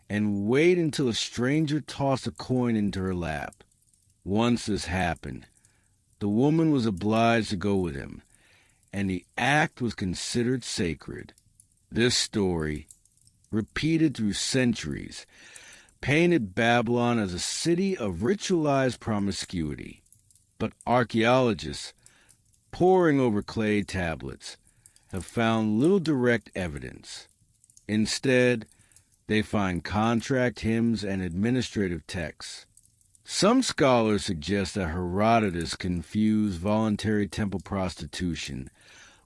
and wait until a stranger tossed a coin into her lap. Once this happened, the woman was obliged to go with him, and the act was considered sacred. This story, repeated through centuries, painted Babylon as a city of ritualized promiscuity. But archaeologists, poring over clay tablets, have found little direct evidence. Instead, they find contract hymns and administrative texts. Some scholars suggest that Herodotus confused voluntary temple prostitution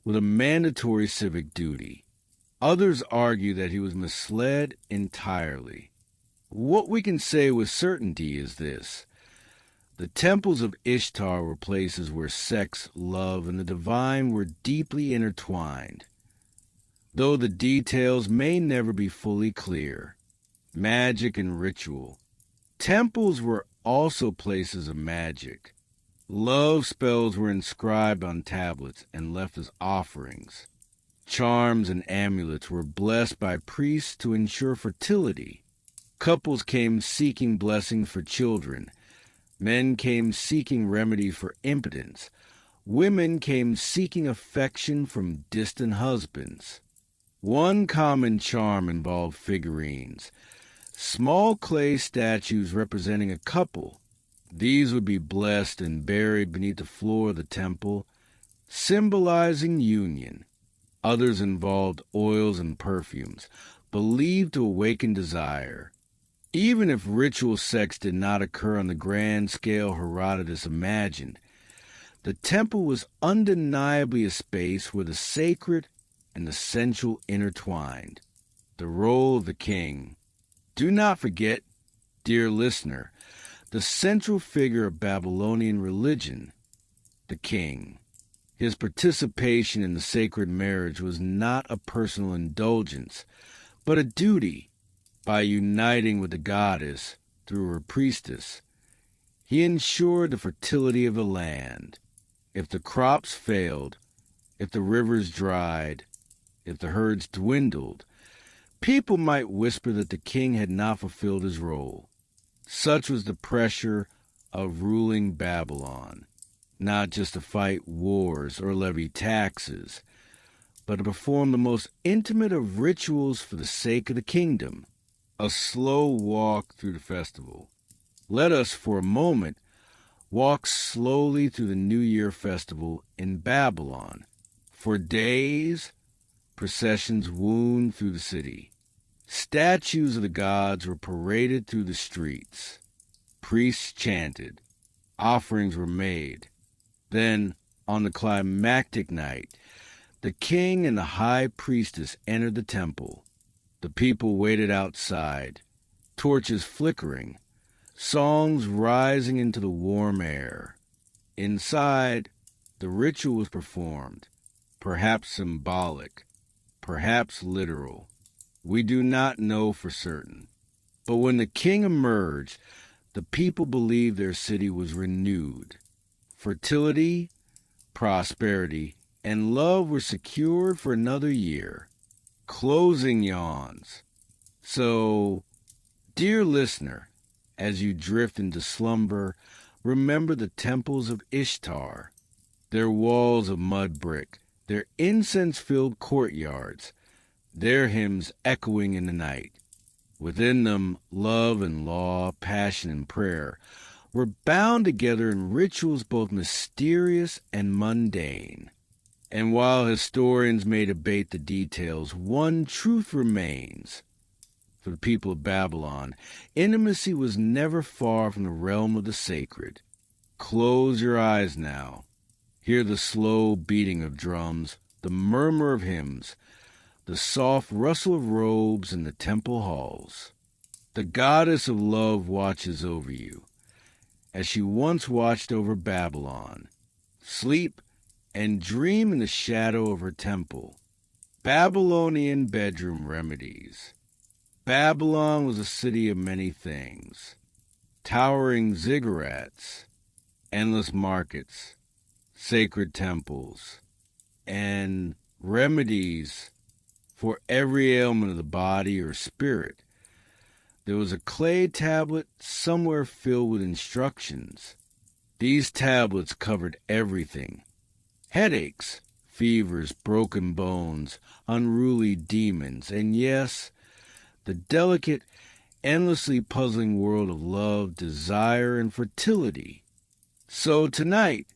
with a mandatory civic duty. Others argue that he was misled entirely. What we can say with certainty is this. The temples of Ishtar were places where sex, love, and the divine were deeply intertwined, though the details may never be fully clear. Magic and ritual. Temples were also places of magic. Love spells were inscribed on tablets and left as offerings. Charms and amulets were blessed by priests to ensure fertility. Couples came seeking blessings for children. Men came seeking remedy for impotence. Women came seeking affection from distant husbands. One common charm involved figurines, small clay statues representing a couple. These would be blessed and buried beneath the floor of the temple, symbolizing union. Others involved oils and perfumes, believed to awaken desire. Even if ritual sex did not occur on the grand scale Herodotus imagined, the temple was undeniably a space where the sacred and the sensual intertwined. The role of the king. Do not forget, dear listener, the central figure of Babylonian religion, the king. His participation in the sacred marriage was not a personal indulgence, but a duty. By uniting with the goddess through her priestess, he ensured the fertility of the land. If the crops failed, if the rivers dried, if the herds dwindled, people might whisper that the king had not fulfilled his role. Such was the pressure of ruling Babylon, not just to fight wars or levy taxes, but to perform the most intimate of rituals for the sake of the kingdom. A slow walk through the festival. Let us, for a moment, walk slowly through the New Year festival in Babylon. For days, processions wound through the city. Statues of the gods were paraded through the streets. Priests chanted. Offerings were made. Then, on the climactic night, the king and the high priestess entered the temple. The people waited outside, torches flickering, songs rising into the warm air. Inside, the ritual was performed, perhaps symbolic, perhaps literal. We do not know for certain. But when the king emerged, the people believed their city was renewed. Fertility, prosperity, and love were secured for another year. Closing yawns. So, dear listener, as you drift into slumber, remember the temples of Ishtar, their walls of mud brick, their incense-filled courtyards, their hymns echoing in the night. Within them, love and law, passion and prayer were bound together in rituals both mysterious and mundane. And while historians may debate the details, one truth remains. For the people of Babylon, intimacy was never far from the realm of the sacred. Close your eyes now. Hear the slow beating of drums, the murmur of hymns, the soft rustle of robes in the temple halls. The goddess of love watches over you, as she once watched over Babylon. Sleep and dream in the shadow of her temple. Babylonian bedroom remedies. Babylon was a city of many things. Towering ziggurats, endless markets, sacred temples, and remedies for every ailment of the body or spirit. There was a clay tablet somewhere filled with instructions. These tablets covered everything. Headaches, fevers, broken bones, unruly demons, and yes, the delicate, endlessly puzzling world of love, desire, and fertility. So tonight,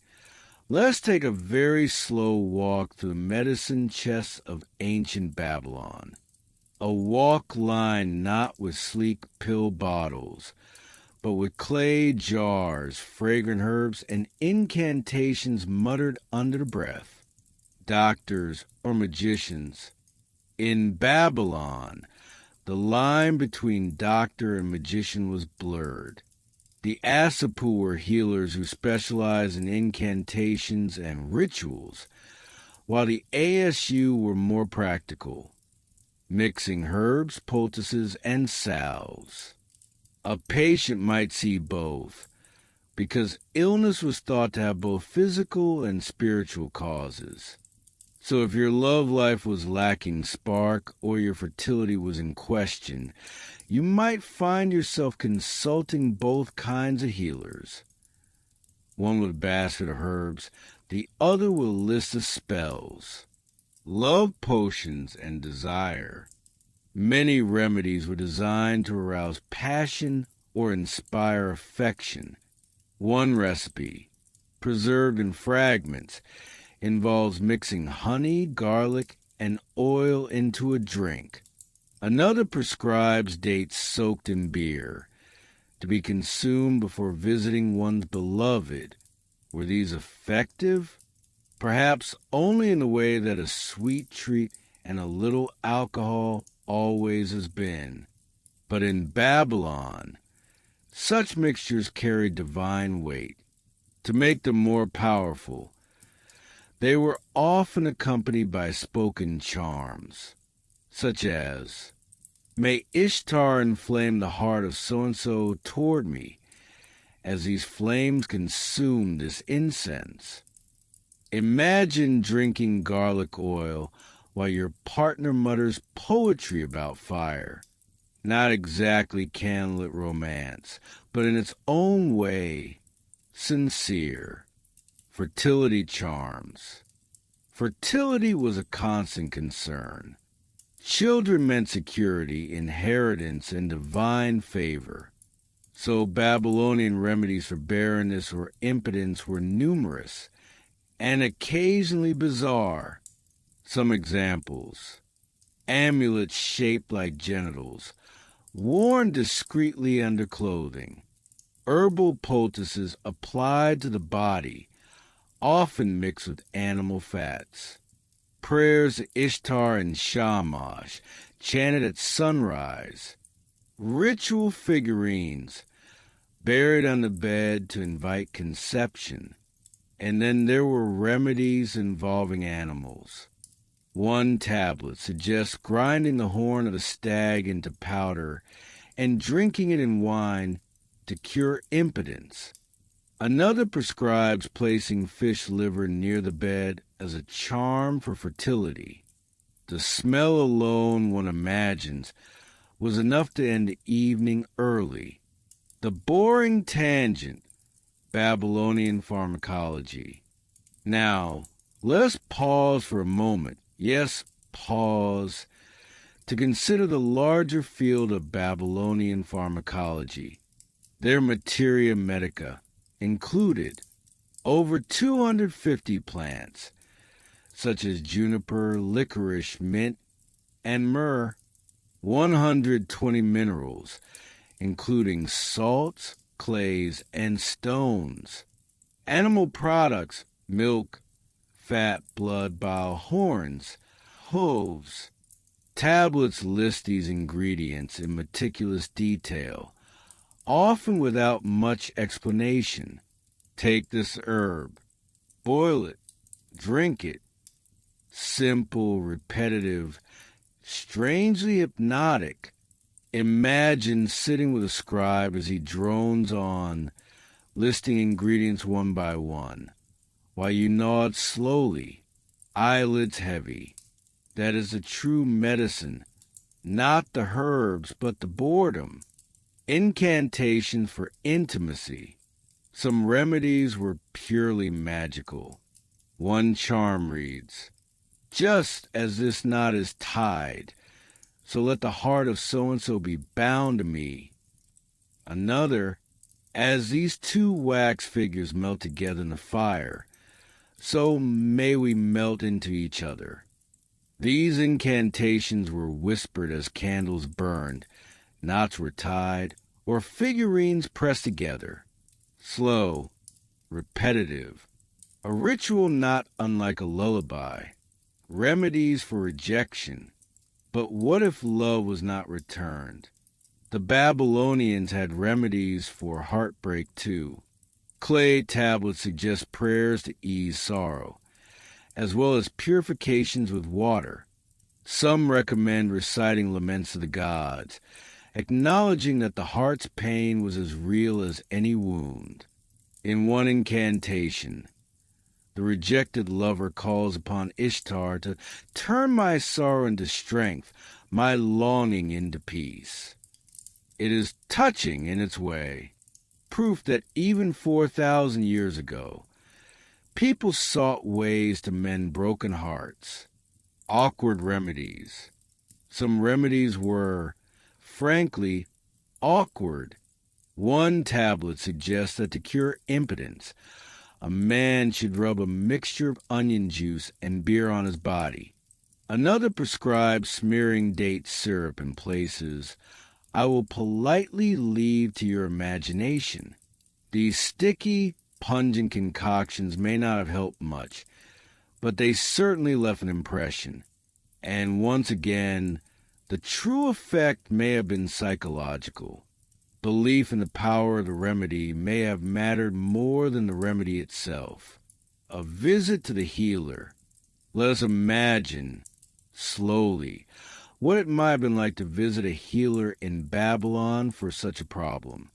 let's take a very slow walk through the medicine chests of ancient Babylon. A walk lined not with sleek pill bottles, but with clay jars, fragrant herbs, and incantations muttered under the breath. Doctors or magicians. In Babylon, the line between doctor and magician was blurred. The Asapu were healers who specialized in incantations and rituals, while the ASU were more practical, mixing herbs, poultices, and salves. A patient might see both, because illness was thought to have both physical and spiritual causes. So if your love life was lacking spark or your fertility was in question, you might find yourself consulting both kinds of healers. One with a basket of herbs, the other with a list of spells, love potions, and desire. Many remedies were designed to arouse passion or inspire affection. One recipe, preserved in fragments, involves mixing honey, garlic, and oil into a drink. Another prescribes dates soaked in beer, to be consumed before visiting one's beloved. Were these effective? Perhaps only in the way that a sweet treat and a little alcohol always has been. But in Babylon, such mixtures carried divine weight. To make them more powerful, they were often accompanied by spoken charms, such as, "May Ishtar inflame the heart of so-and-so toward me, as these flames consume this incense." Imagine drinking garlic oil while your partner mutters poetry about fire. Not exactly candlelit romance, but in its own way, sincere. Fertility charms. Fertility was a constant concern. Children meant security, inheritance, and divine favor. So Babylonian remedies for barrenness or impotence were numerous and occasionally bizarre. Some examples: amulets shaped like genitals, worn discreetly under clothing. Herbal poultices applied to the body, often mixed with animal fats. Prayers to Ishtar and Shamash, chanted at sunrise. Ritual figurines, buried on the bed to invite conception. And then there were remedies involving animals. One tablet suggests grinding the horn of a stag into powder and drinking it in wine to cure impotence. Another prescribes placing fish liver near the bed as a charm for fertility. The smell alone, one imagines, was enough to end the evening early. The boring tangent, Babylonian pharmacology. Now, let us pause for a moment, yes, pause, to consider the larger field of Babylonian pharmacology. Their materia medica included over 250 plants, such as juniper, licorice, mint, and myrrh, 120 minerals, including salts, clays, and stones, animal products, milk, fat, blood, bile, horns, hooves. Tablets list these ingredients in meticulous detail, often without much explanation. Take this herb, boil it, drink it. Simple, repetitive, strangely hypnotic. Imagine sitting with a scribe as he drones on, listing ingredients one by one, while you nod slowly, eyelids heavy. That is the true medicine, not the herbs, but the boredom. Incantations for intimacy. Some remedies were purely magical. One charm reads, "Just as this knot is tied, so let the heart of so-and-so be bound to me." Another, "As these two wax figures melt together in the fire, so may we melt into each other." These incantations were whispered as candles burned, knots were tied, or figurines pressed together. Slow, repetitive, a ritual not unlike a lullaby. Remedies for rejection. But what if love was not returned? The Babylonians had remedies for heartbreak too. Clay tablets suggest prayers to ease sorrow, as well as purifications with water. Some recommend reciting laments to the gods, acknowledging that the heart's pain was as real as any wound. In one incantation, the rejected lover calls upon Ishtar to turn my sorrow into strength, my longing into peace. It is touching in its way, proof that even 4,000 years ago, people sought ways to mend broken hearts. Awkward remedies. Some remedies were, frankly, awkward. One tablet suggests that to cure impotence, a man should rub a mixture of onion juice and beer on his body. Another prescribes smearing date syrup in places I will politely leave to your imagination. These sticky, pungent concoctions may not have helped much, but they certainly left an impression. And once again, the true effect may have been psychological. Belief in the power of the remedy may have mattered more than the remedy itself. A visit to the healer. Let us imagine, slowly, what it might have been like to visit a healer in Babylon for such a problem.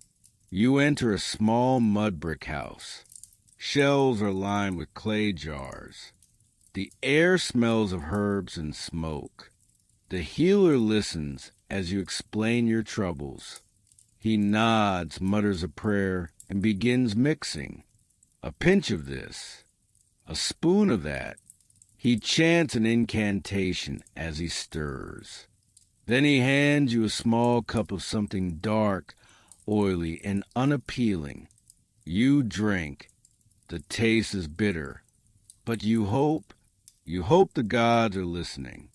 You enter a small mud brick house. Shelves are lined with clay jars. The air smells of herbs and smoke. The healer listens as you explain your troubles. He nods, mutters a prayer, and begins mixing. A pinch of this, a spoon of that. He chants an incantation as he stirs. Then he hands you a small cup of something dark, oily, and unappealing. You drink. The taste is bitter, but you hope the gods are listening.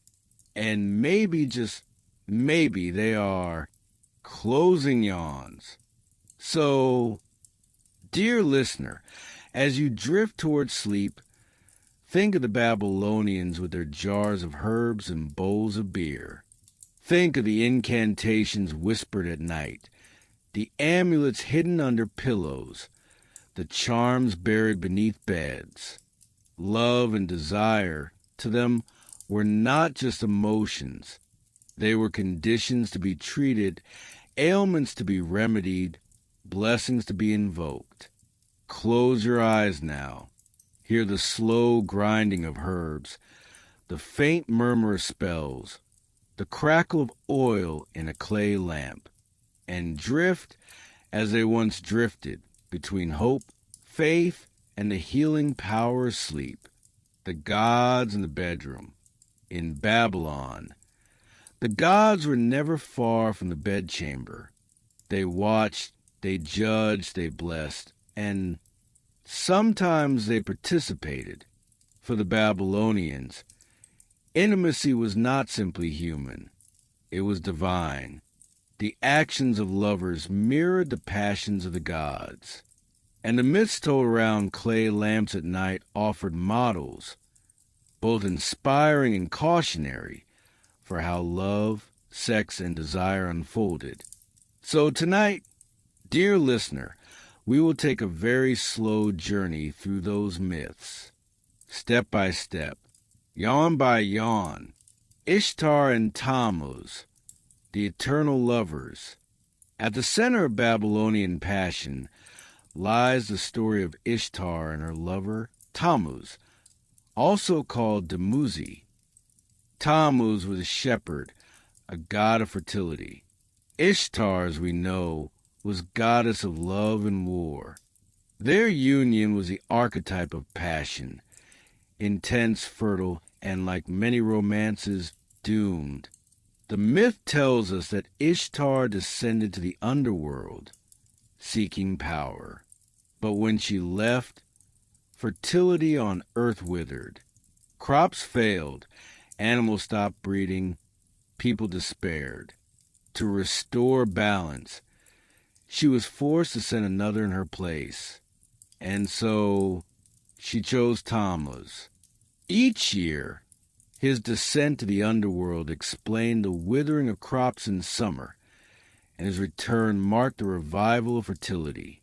And maybe, just maybe, they are closing yawns. So, dear listener, as you drift towards sleep, think of the Babylonians with their jars of herbs and bowls of beer. Think of the incantations whispered at night, the amulets hidden under pillows, the charms buried beneath beds. Love and desire, to them, were not just emotions. They were conditions to be treated, ailments to be remedied, blessings to be invoked. Close your eyes now. Hear the slow grinding of herbs, the faint murmur of spells, the crackle of oil in a clay lamp, and drift as they once drifted between hope, faith, and the healing power of sleep. The gods in the bedroom. In Babylon, the gods were never far from the bedchamber. They watched, they judged, they blessed, and sometimes they participated. For the Babylonians, intimacy was not simply human. It was divine. The actions of lovers mirrored the passions of the gods. And the myths told around clay lamps at night offered models, both inspiring and cautionary, for how love, sex, and desire unfolded. So tonight, dear listener, we will take a very slow journey through those myths, step by step, yawn by yawn. Ishtar and Tammuz, the eternal lovers. At the center of Babylonian passion lies the story of Ishtar and her lover, Tammuz, also called Dumuzi. Tammuz was a shepherd, a god of fertility. Ishtar, as we know, was goddess of love and war. Their union was the archetype of passion, intense, fertile, and like many romances, doomed. The myth tells us that Ishtar descended to the underworld, seeking power. But when she left, fertility on earth withered. Crops failed, animals stopped breeding, people despaired. To restore balance, she was forced to send another in her place. And so she chose Tammuz. Each year, his descent to the underworld explained the withering of crops in summer, and his return marked the revival of fertility.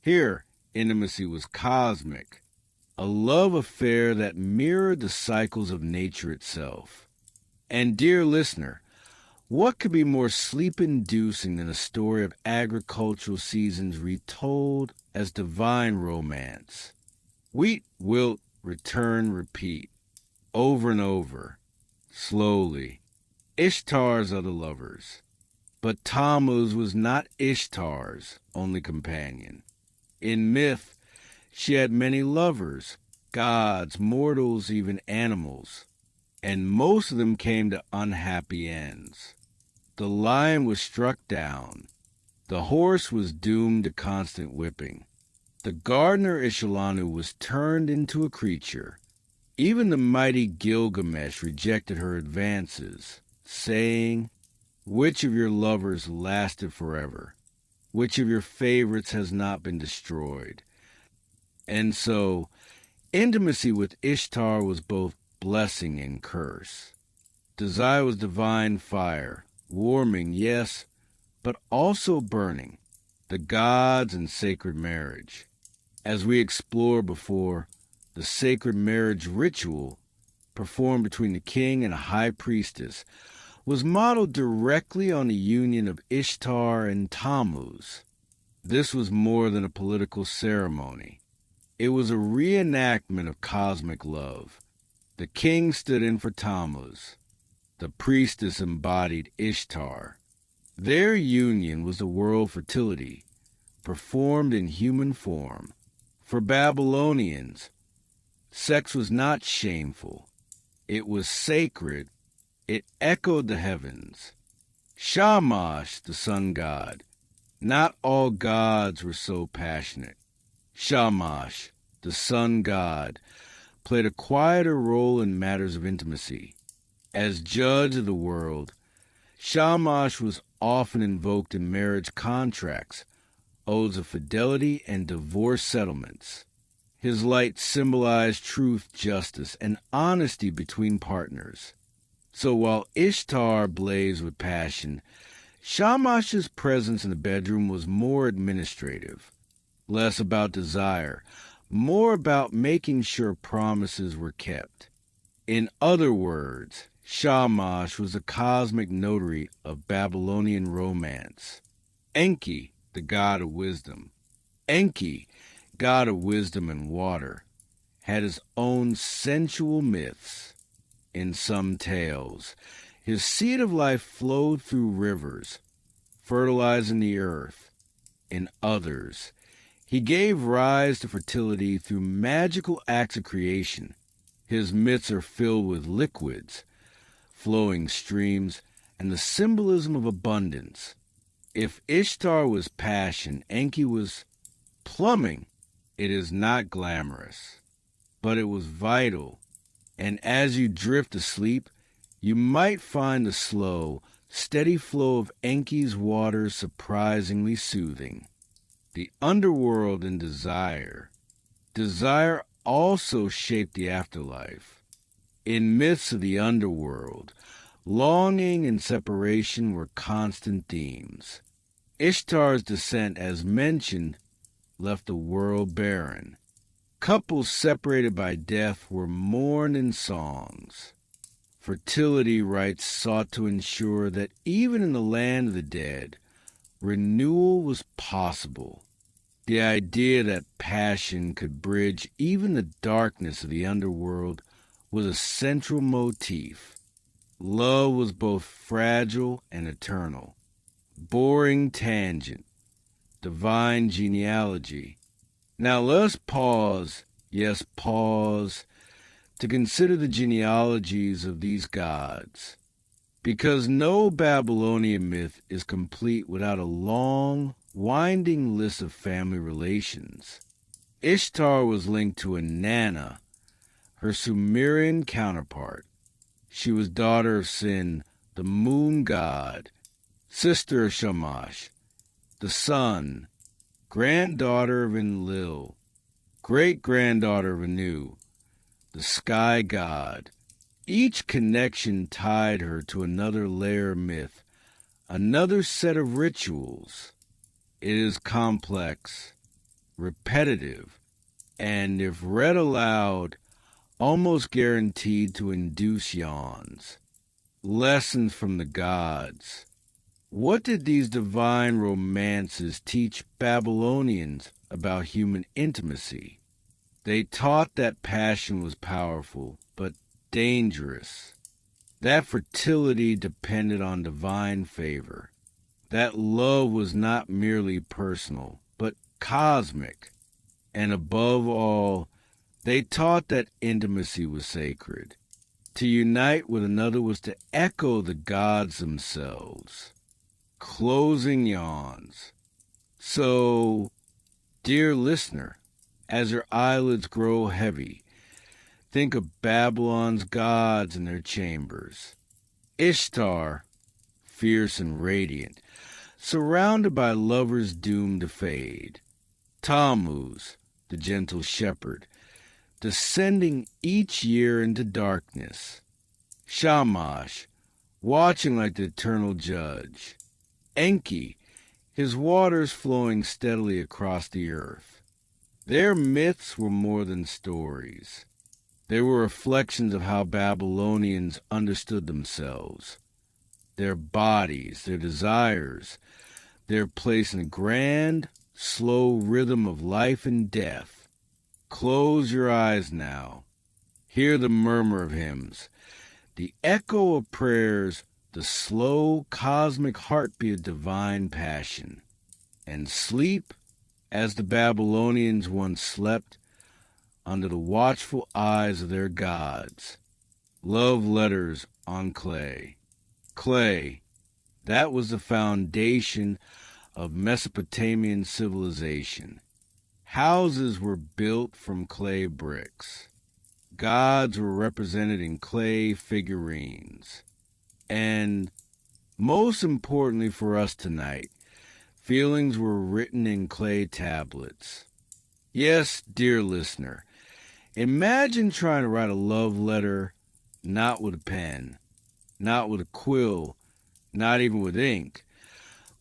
Here, intimacy was cosmic, a love affair that mirrored the cycles of nature itself. And dear listener, what could be more sleep-inducing than a story of agricultural seasons retold as divine romance? Wheat, wilt, return, repeat, over and over, slowly. Ishtar's are the lovers. But Tammuz was not Ishtar's only companion. In myth, she had many lovers, gods, mortals, even animals, and most of them came to unhappy ends. The lion was struck down. The horse was doomed to constant whipping. The gardener Ishalanu was turned into a creature. Even the mighty Gilgamesh rejected her advances, saying, "Which of your lovers lasted forever? Which of your favorites has not been destroyed?" And so, intimacy with Ishtar was both blessing and curse. Desire was divine fire, warming, yes, but also burning, the gods and sacred marriage. As we explored before, the sacred marriage ritual, performed between the king and a high priestess, was modeled directly on the union of Ishtar and Tammuz. This was more than a political ceremony. It was a reenactment of cosmic love. The king stood in for Tammuz. The priestess embodied Ishtar. Their union was the world fertility, performed in human form. For Babylonians, sex was not shameful. It was sacred. It echoed the heavens. Shamash, the sun god. Not all gods were so passionate. Shamash, the sun god, played a quieter role in matters of intimacy. As judge of the world, Shamash was often invoked in marriage contracts, oaths of fidelity, and divorce settlements. His light symbolized truth, justice, and honesty between partners. So while Ishtar blazed with passion, Shamash's presence in the bedroom was more administrative, less about desire, more about making sure promises were kept. In other words, Shamash was a cosmic notary of Babylonian romance. Enki, the god of wisdom. Enki, god of wisdom and water, had his own sensual myths. In some tales, his seed of life flowed through rivers, fertilizing the earth. In others, he gave rise to fertility through magical acts of creation. His myths are filled with liquids, flowing streams, and the symbolism of abundance. If Ishtar was passion, Enki was plumbing. It is not glamorous, but it was vital. And as you drift asleep, you might find the slow, steady flow of Enki's waters surprisingly soothing. The underworld and desire. Desire also shaped the afterlife. In myths of the underworld, longing and separation were constant themes. Ishtar's descent, as mentioned, left the world barren. Couples separated by death were mourned in songs. Fertility rites sought to ensure that even in the land of the dead, renewal was possible. The idea that passion could bridge even the darkness of the underworld was a central motif. Love was both fragile and eternal. Boring tangent. Divine genealogy. Now let us pause, yes, pause, to consider the genealogies of these gods. Because no Babylonian myth is complete without a long, winding list of family relations. Ishtar was linked to Inanna, her Sumerian counterpart. She was daughter of Sin, the moon god, sister of Shamash, the sun, granddaughter of Enlil, great-granddaughter of Anu, the sky god. Each connection tied her to another layer of myth, another set of rituals. It is complex, repetitive, and if read aloud, almost guaranteed to induce yawns. Lessons from the gods. What did these divine romances teach Babylonians about human intimacy? They taught that passion was powerful, but dangerous. That fertility depended on divine favor. That love was not merely personal, but cosmic. And above all, they taught that intimacy was sacred. To unite with another was to echo the gods themselves. Closing yawns. So, dear listener, as your eyelids grow heavy, think of Babylon's gods in their chambers. Ishtar, fierce and radiant, surrounded by lovers doomed to fade. Tammuz, the gentle shepherd, descending each year into darkness. Shamash, watching like the eternal judge. Enki, his waters flowing steadily across the earth. Their myths were more than stories. They were reflections of how Babylonians understood themselves, their bodies, their desires, their place in the grand, slow rhythm of life and death. Close your eyes now. Hear the murmur of hymns, the echo of prayers, the slow cosmic heartbeat of divine passion. And sleep as the Babylonians once slept under the watchful eyes of their gods. Love letters on clay. Clay, that was the foundation of Mesopotamian civilization. Houses were built from clay bricks. Gods were represented in clay figurines. And most importantly for us tonight, feelings were written in clay tablets. Yes, dear listener, imagine trying to write a love letter not with a pen, not with a quill, not even with ink,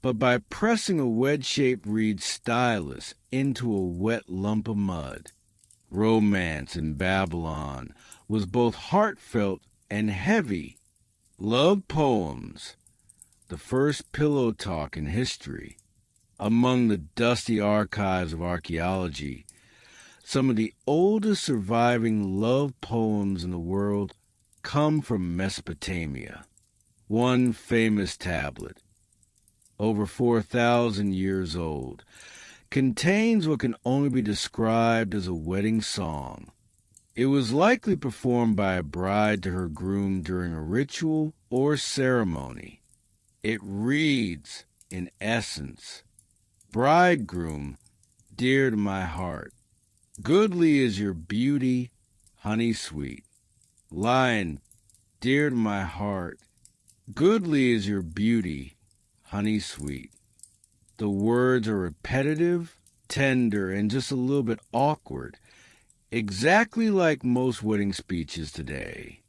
but by pressing a wedge-shaped reed stylus into a wet lump of mud. Romance in Babylon was both heartfelt and heavy. Love poems, the first pillow talk in history. Among the dusty archives of archaeology, some of the oldest surviving love poems in the world come from Mesopotamia. One famous tablet, over 4,000 years old, contains what can only be described as a wedding song. It was likely performed by a bride to her groom during a ritual or ceremony. It reads, in essence, "Bridegroom, dear to my heart, goodly is your beauty, honey sweet. Lion, dear to my heart, goodly is your beauty, honey sweet." The words are repetitive, tender, and just a little bit awkward, exactly like most wedding speeches today.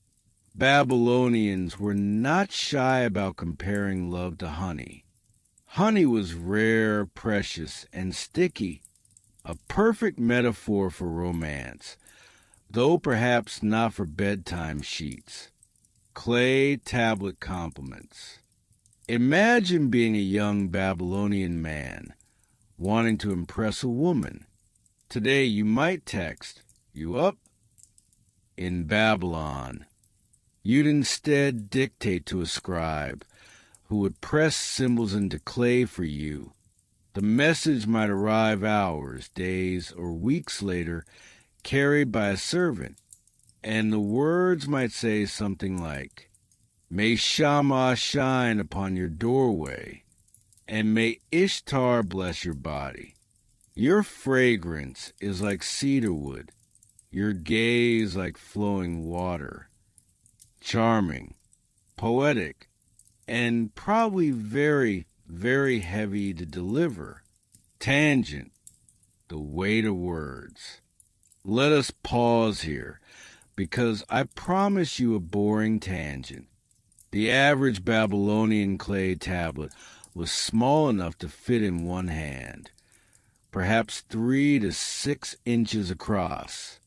Babylonians were not shy about comparing love to honey. Honey was rare, precious, and sticky, a perfect metaphor for romance, though perhaps not for bedtime sheets. Clay tablet compliments. Imagine being a young Babylonian man wanting to impress a woman. Today you might text, "You up?" In Babylon, you'd instead dictate to a scribe who would press symbols into clay for you. The message might arrive hours, days, or weeks later, carried by a servant, and the words might say something like, "May Shammah shine upon your doorway, and may Ishtar bless your body. Your fragrance is like cedar wood, your gaze like flowing water." Charming, poetic, and probably very, very heavy to deliver. Tangent, the weight of words. Let us pause here, because I promise you a boring tangent. The average Babylonian clay tablet was small enough to fit in one hand, perhaps 3 to 6 inches across.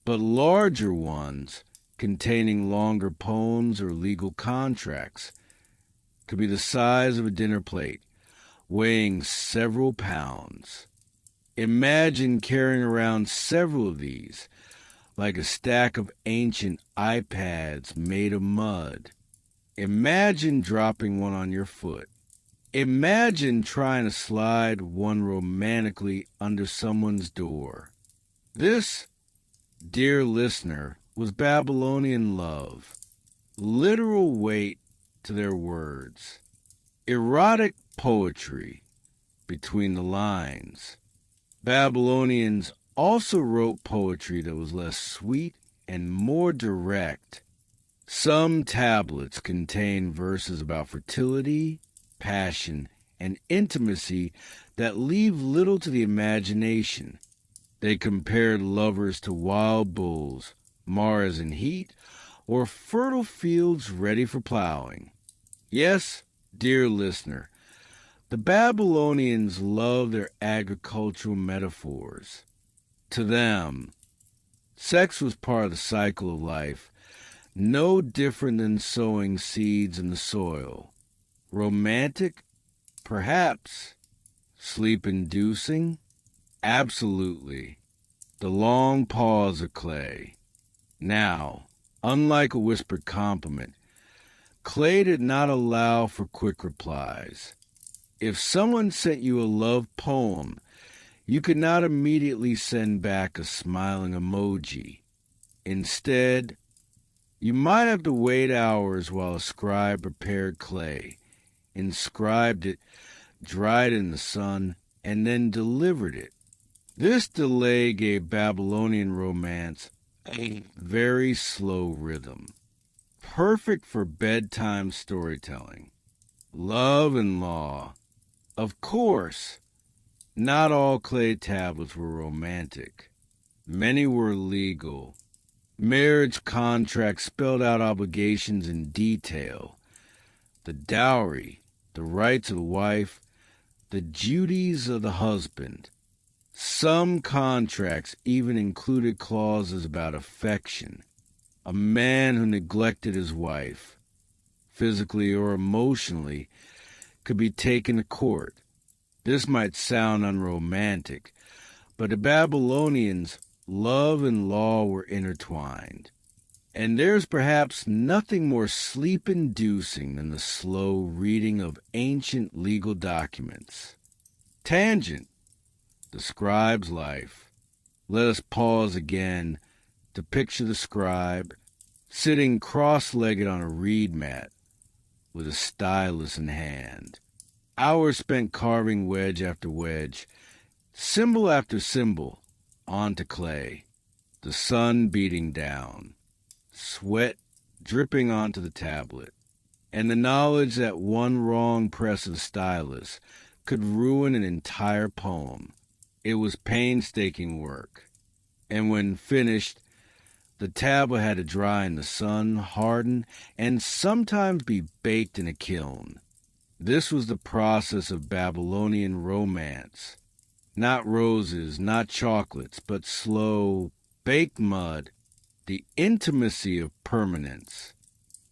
But larger ones, containing longer poems or legal contracts, could be the size of a dinner plate, weighing several pounds. Imagine carrying around several of these, like a stack of ancient iPads made of mud. Imagine dropping one on your foot. Imagine trying to slide one romantically under someone's door. This, dear listener, was Babylonian love. Literal weight to their words. Erotic poetry between the lines. Babylonians also wrote poetry that was less sweet and more direct. Some tablets contain verses about fertility, passion, and intimacy that leave little to the imagination. They compared lovers to wild bulls, Mars in heat, or fertile fields ready for plowing. Yes, dear listener, the Babylonians loved their agricultural metaphors. To them, sex was part of the cycle of life, no different than sowing seeds in the soil. Romantic? Perhaps. Sleep-inducing? Absolutely. The long pause of clay. Now, unlike a whispered compliment, clay did not allow for quick replies. If someone sent you a love poem, you could not immediately send back a smiling emoji. Instead, you might have to wait hours while a scribe prepared clay, inscribed it, dried it in the sun, and then delivered it. This delay gave Babylonian romance a very slow rhythm, perfect for bedtime storytelling. Love and law. Of course, not all clay tablets were romantic. Many were legal. Marriage contracts spelled out obligations in detail. The dowry, the rights of the wife, the duties of the husband. Some contracts even included clauses about affection. A man who neglected his wife, physically or emotionally, could be taken to court. This might sound unromantic, but the Babylonians, love and law were intertwined. And there's perhaps nothing more sleep-inducing than the slow reading of ancient legal documents. Tangent, the scribe's life. Let us pause again to picture the scribe sitting cross-legged on a reed mat with a stylus in hand. Hours spent carving wedge after wedge, symbol after symbol, onto clay. The sun beating down, sweat dripping onto the tablet, and the knowledge that one wrong press of stylus could ruin an entire poem. It was painstaking work, and when finished, the tablet had to dry in the sun, harden, and sometimes be baked in a kiln. This was the process of Babylonian romance. Not roses, not chocolates, but slow, baked mud, the intimacy of permanence.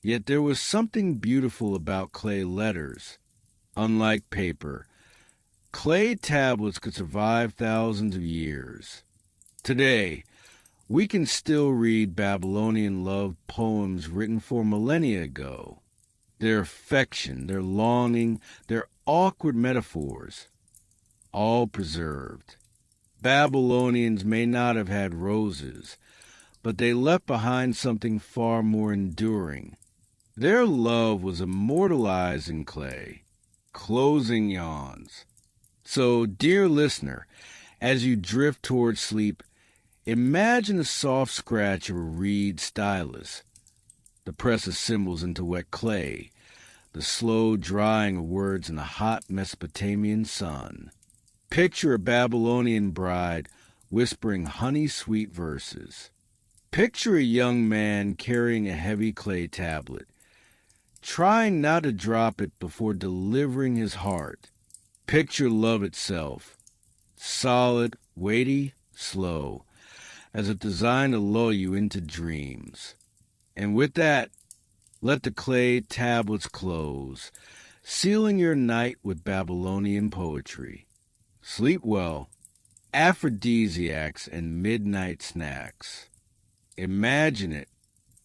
Yet there was something beautiful about clay letters. Unlike paper, clay tablets could survive thousands of years. Today, we can still read Babylonian love poems written for millennia ago. Their affection, their longing, their awkward metaphors, all preserved. Babylonians may not have had roses, but they left behind something far more enduring. Their love was immortalized in clay. Closing yawns. So, dear listener, as you drift towards sleep, imagine the soft scratch of a reed stylus, the press of symbols into wet clay, the slow drying of words in the hot Mesopotamian sun. Picture a Babylonian bride whispering honey-sweet verses. Picture a young man carrying a heavy clay tablet, trying not to drop it before delivering his heart. Picture love itself, solid, weighty, slow, as if designed to lull you into dreams. And with that, let the clay tablets close, sealing your night with Babylonian poetry. Sleep well. Aphrodisiacs and midnight snacks. Imagine it.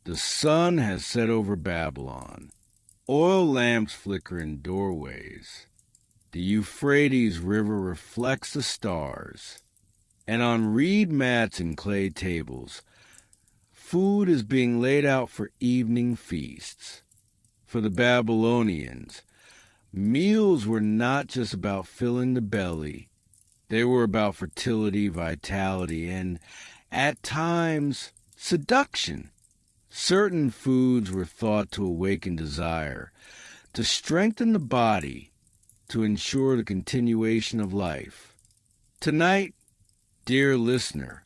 The sun has set over Babylon. Oil lamps flicker in doorways. The Euphrates River reflects the stars. And on reed mats and clay tables, food is being laid out for evening feasts. For the Babylonians, meals were not just about filling the belly. They were about fertility, vitality, and, at times, seduction. Certain foods were thought to awaken desire, to strengthen the body, to ensure the continuation of life. Tonight, dear listener,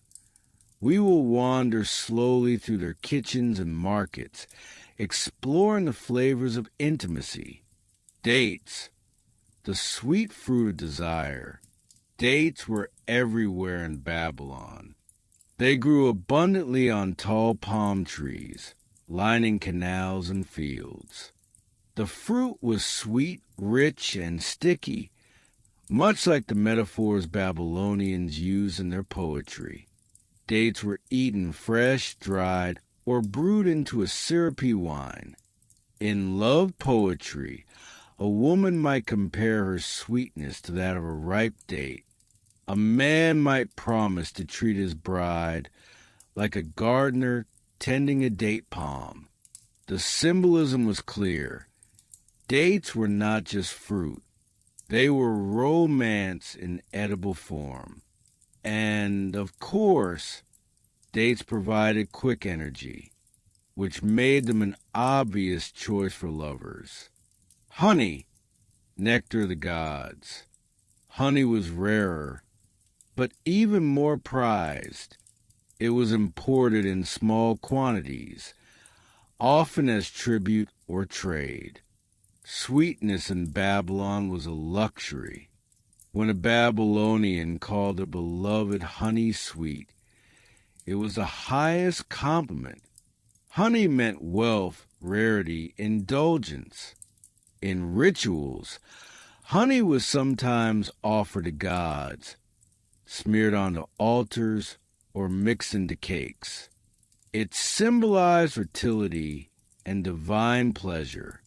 we will wander slowly through their kitchens and markets, exploring the flavors of intimacy. Dates, the sweet fruit of desire. Dates were everywhere in Babylon. They grew abundantly on tall palm trees, lining canals and fields. The fruit was sweet, rich, and sticky, much like the metaphors Babylonians used in their poetry. Dates were eaten fresh, dried, or brewed into a syrupy wine. In love poetry, a woman might compare her sweetness to that of a ripe date. A man might promise to treat his bride like a gardener tending a date palm. The symbolism was clear. Dates were not just fruit. They were romance in edible form. And, of course, dates provided quick energy, which made them an obvious choice for lovers. Honey, nectar of the gods. Honey was rarer, but even more prized. It was imported in small quantities, often as tribute or trade. Sweetness in Babylon was a luxury. When a Babylonian called a beloved honey sweet, it was the highest compliment. Honey meant wealth, rarity, indulgence. In rituals, honey was sometimes offered to gods, smeared onto altars, or mixed into cakes. It symbolized fertility and divine pleasure.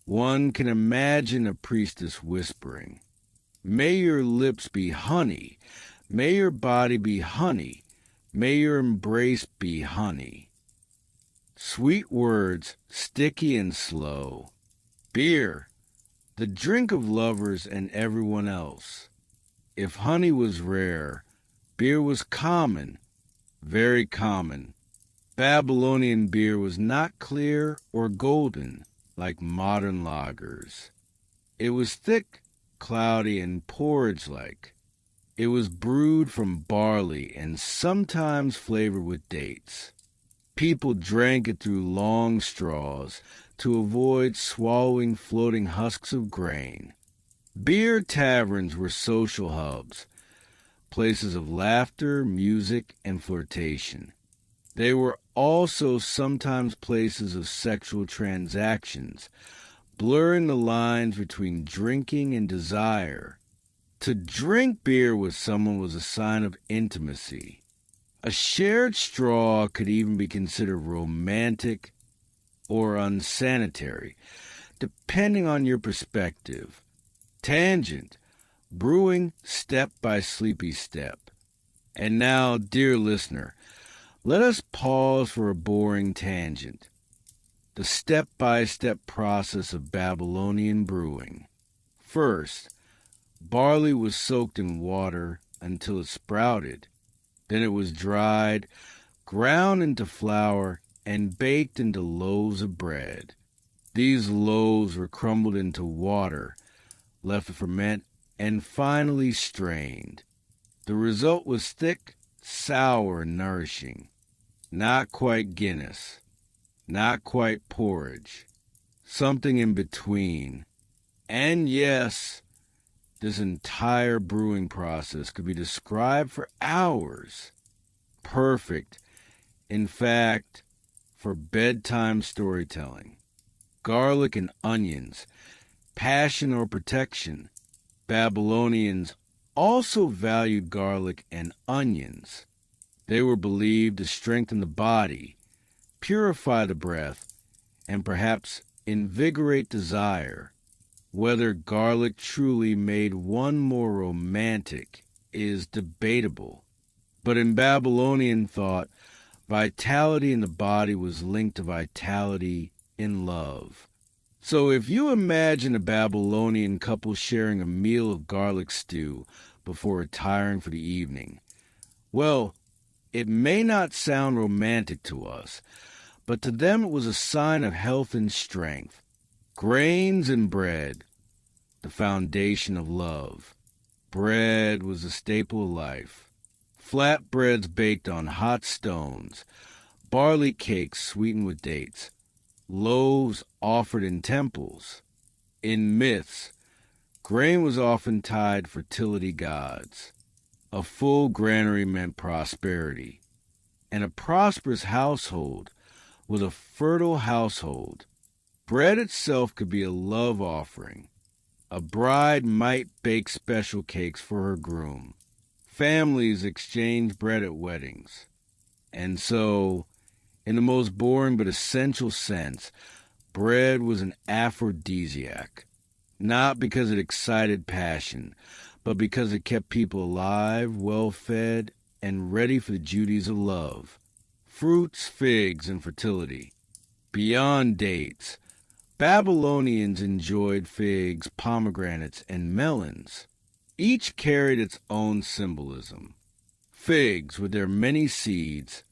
One can imagine a priestess whispering, "May your lips be honey, may your body be honey, may your embrace be honey." Sweet words, sticky and slow. Beer, the drink of lovers and everyone else. If honey was rare, beer was common, very common. Babylonian beer was not clear or golden like modern lagers. It was thick, cloudy, and porridge-like. It was brewed from barley and sometimes flavored with dates. People drank it through long straws to avoid swallowing floating husks of grain. Beer taverns were social hubs, places of laughter, music, and flirtation. They were also sometimes places of sexual transactions, blurring the lines between drinking and desire. To drink beer with someone was a sign of intimacy. A shared straw could even be considered romantic or unsanitary, depending on your perspective. Tangent, brewing step by sleepy step. And now, dear listener, let us pause for a boring tangent. The step-by-step process of Babylonian brewing. First, barley was soaked in water until it sprouted. Then it was dried, ground into flour, and baked into loaves of bread. These loaves were crumbled into water, left to ferment, and finally strained. The result was thick, sour, and nourishing. Not quite Guinness, not quite porridge, something in between. And yes, this entire brewing process could be described for hours. Perfect, in fact, for bedtime storytelling. Garlic and onions, passion or protection. Babylonians also valued garlic and onions. They were believed to strengthen the body, purify the breath, and perhaps invigorate desire. Whether garlic truly made one more romantic is debatable. But in Babylonian thought, vitality in the body was linked to vitality in love. So if you imagine a Babylonian couple sharing a meal of garlic stew before retiring for the evening, well, it may not sound romantic to us, but to them it was a sign of health and strength. Grains and bread, the foundation of love. Bread was a staple of life. Flatbreads baked on hot stones, barley cakes sweetened with dates, loaves offered in temples. In myths, grain was often tied to fertility gods. A full granary meant prosperity, and a prosperous household was a fertile household. Bread itself could be a love offering. A bride might bake special cakes for her groom. Families exchanged bread at weddings. And so, in the most boring but essential sense, bread was an aphrodisiac, not because it excited passion, but because it kept people alive, well-fed, and ready for the duties of love. Fruits, figs, and fertility. Beyond dates, Babylonians enjoyed figs, pomegranates, and melons. Each carried its own symbolism. Figs, with their many seeds,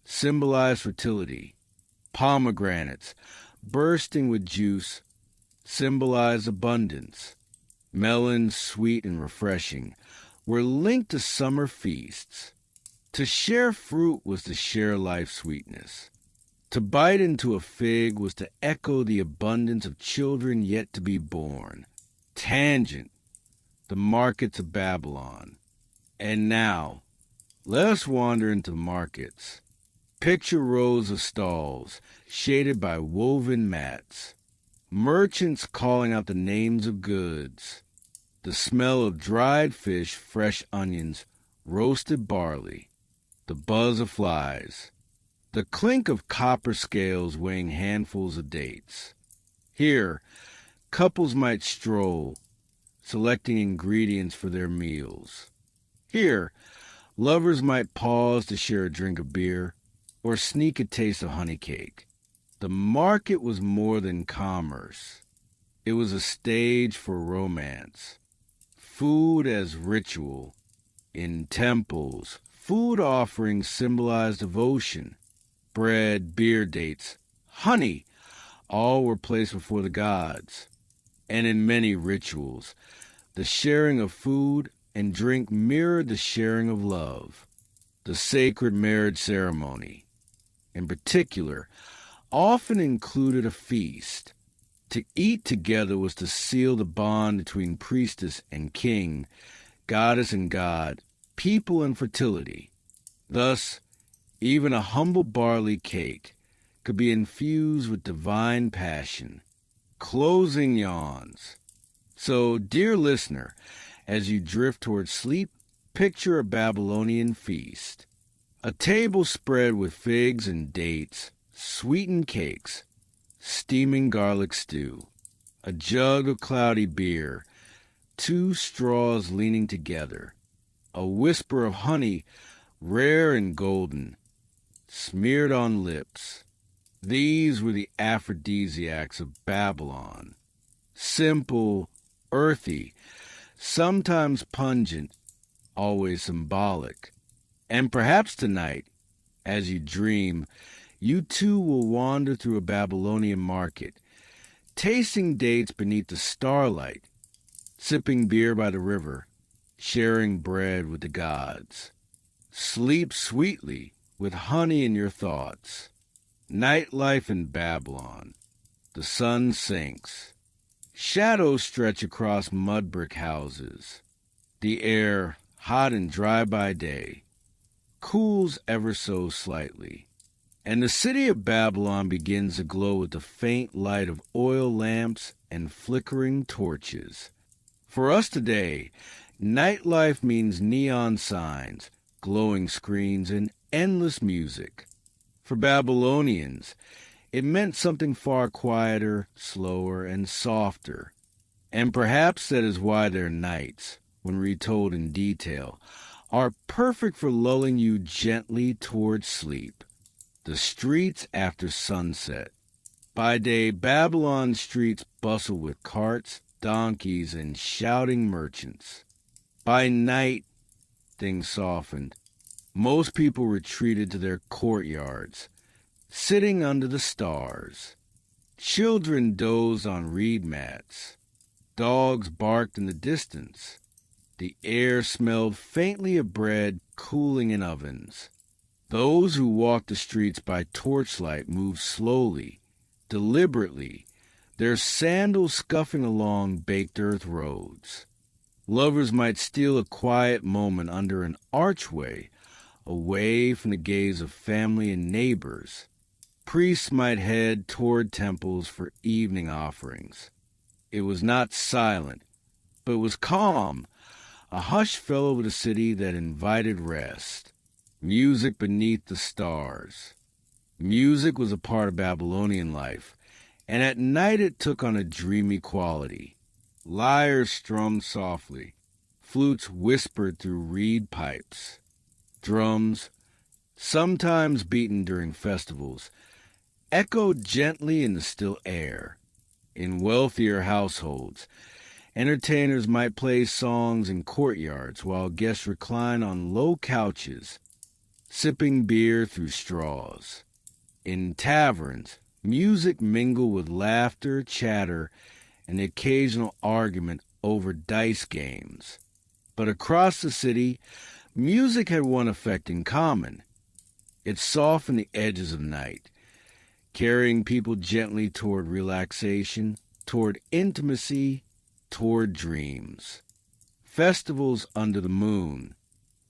symbolized fertility. Pomegranates, bursting with juice, symbolized abundance. Melons, sweet and refreshing, were linked to summer feasts. To share fruit was to share life's sweetness. To bite into a fig was to echo the abundance of children yet to be born. Tangent, the markets of Babylon. And now, let us wander into the markets. Picture rows of stalls, shaded by woven mats. Merchants calling out the names of goods. The smell of dried fish, fresh onions, roasted barley. The buzz of flies. The clink of copper scales weighing handfuls of dates. Here, couples might stroll, selecting ingredients for their meals. Here, lovers might pause to share a drink of beer or sneak a taste of honey cake. The market was more than commerce. It was a stage for romance. Food as ritual. In temples, food offerings symbolized devotion. Bread, beer, dates, honey, all were placed before the gods. And in many rituals, the sharing of food and drink mirrored the sharing of love. The sacred marriage ceremony, in particular, often included a feast. To eat together was to seal the bond between priestess and king, goddess and god, people and fertility. Thus, even a humble barley cake could be infused with divine passion. Closing yawns. So, dear listener, as you drift towards sleep, picture a Babylonian feast. A table spread with figs and dates, sweetened cakes, steaming garlic stew, a jug of cloudy beer, 2 straws leaning together, a whisper of honey, rare and golden, smeared on lips. These were the Aphrodisiacs of Babylon. Simple, earthy, sometimes pungent, always symbolic. And perhaps tonight, as you dream, you too will wander through a Babylonian market, tasting dates beneath the starlight, sipping beer by the river, sharing bread with the gods. Sleep sweetly with honey in your thoughts. Nightlife in Babylon. The sun sinks. Shadows stretch across mud brick houses. The air, hot and dry by day, cools ever so slightly. And the city of Babylon begins to glow with the faint light of oil lamps and flickering torches. For us today, nightlife means neon signs, glowing screens, and endless music. For Babylonians, it meant something far quieter, slower, and softer. And perhaps that is why their nights, when retold in detail, are perfect for lulling you gently towards sleep. The streets after sunset. By day, Babylon's streets bustle with carts, donkeys, and shouting merchants. By night, things softened. Most people retreated to their courtyards, sitting under the stars. Children dozed on reed mats. Dogs barked in the distance. The air smelled faintly of bread cooling in ovens. Those who walked the streets by torchlight moved slowly, deliberately, their sandals scuffing along baked earth roads. Lovers might steal a quiet moment under an archway, away from the gaze of family and neighbors. Priests might head toward temples for evening offerings. It was not silent, but it was calm. A hush fell over the city that invited rest. Music beneath the stars. Music was a part of Babylonian life, and at night it took on a dreamy quality. Lyres strummed softly. Flutes whispered through reed pipes. Drums, sometimes beaten during festivals, echoed gently in the still air. In wealthier households, entertainers might play songs in courtyards while guests recline on low couches, sipping beer through straws. In taverns, music mingled with laughter, chatter, and the occasional argument over dice games. But across the city, music had one effect in common. It softened the edges of night, carrying people gently toward relaxation, toward intimacy, toward dreams. festivals under the moon.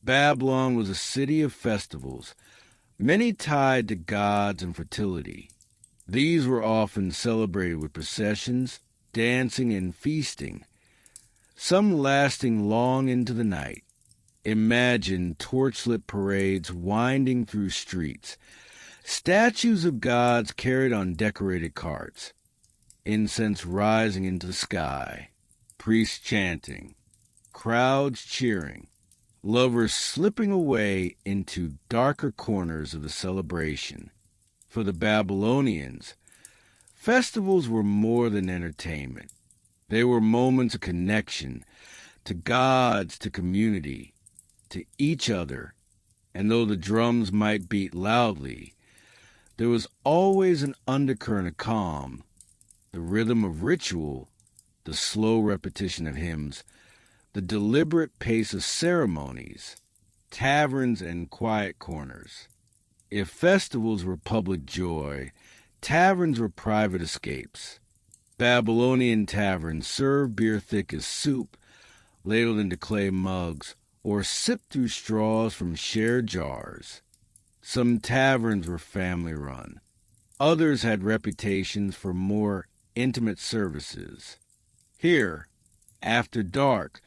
Babylon was a city of festivals, many tied to gods and fertility. These were often celebrated with processions, dancing, and feasting, some lasting long into the night. Imagine torchlit parades winding through streets, statues of gods carried on decorated carts, incense rising into the sky, priests chanting, crowds cheering, lovers slipping away into darker corners of the celebration. For the Babylonians, festivals were more than entertainment. They were moments of connection to gods, to community, to each other. And though the drums might beat loudly, there was always an undercurrent of calm, the rhythm of ritual, the slow repetition of hymns, the deliberate pace of ceremonies, taverns and quiet corners. If festivals were public joy, taverns were private escapes. Babylonian taverns served beer thick as soup, ladled into clay mugs, or sipped through straws from shared jars. Some taverns were family-run. Others had reputations for more intimate services. Here, after dark,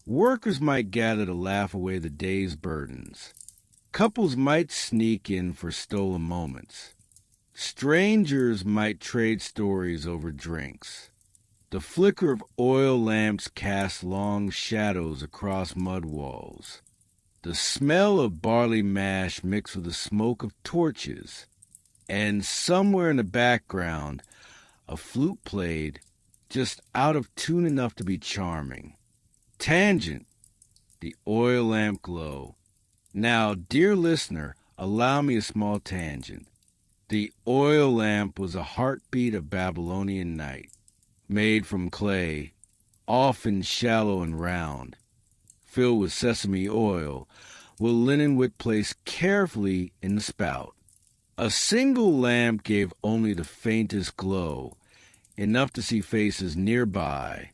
workers might gather to laugh away the day's burdens. Couples might sneak in for stolen moments. Strangers might trade stories over drinks. The flicker of oil lamps cast long shadows across mud walls. The smell of barley mash mixed with the smoke of torches. And somewhere in the background, a flute played, just out of tune enough to be charming. Tangent, the oil lamp glow. Now, dear listener, allow me a small tangent. The oil lamp was a heartbeat of Babylonian night, made from clay, often shallow and round, filled with sesame oil, with linen wick placed carefully in the spout. A single lamp gave only the faintest glow, enough to see faces nearby,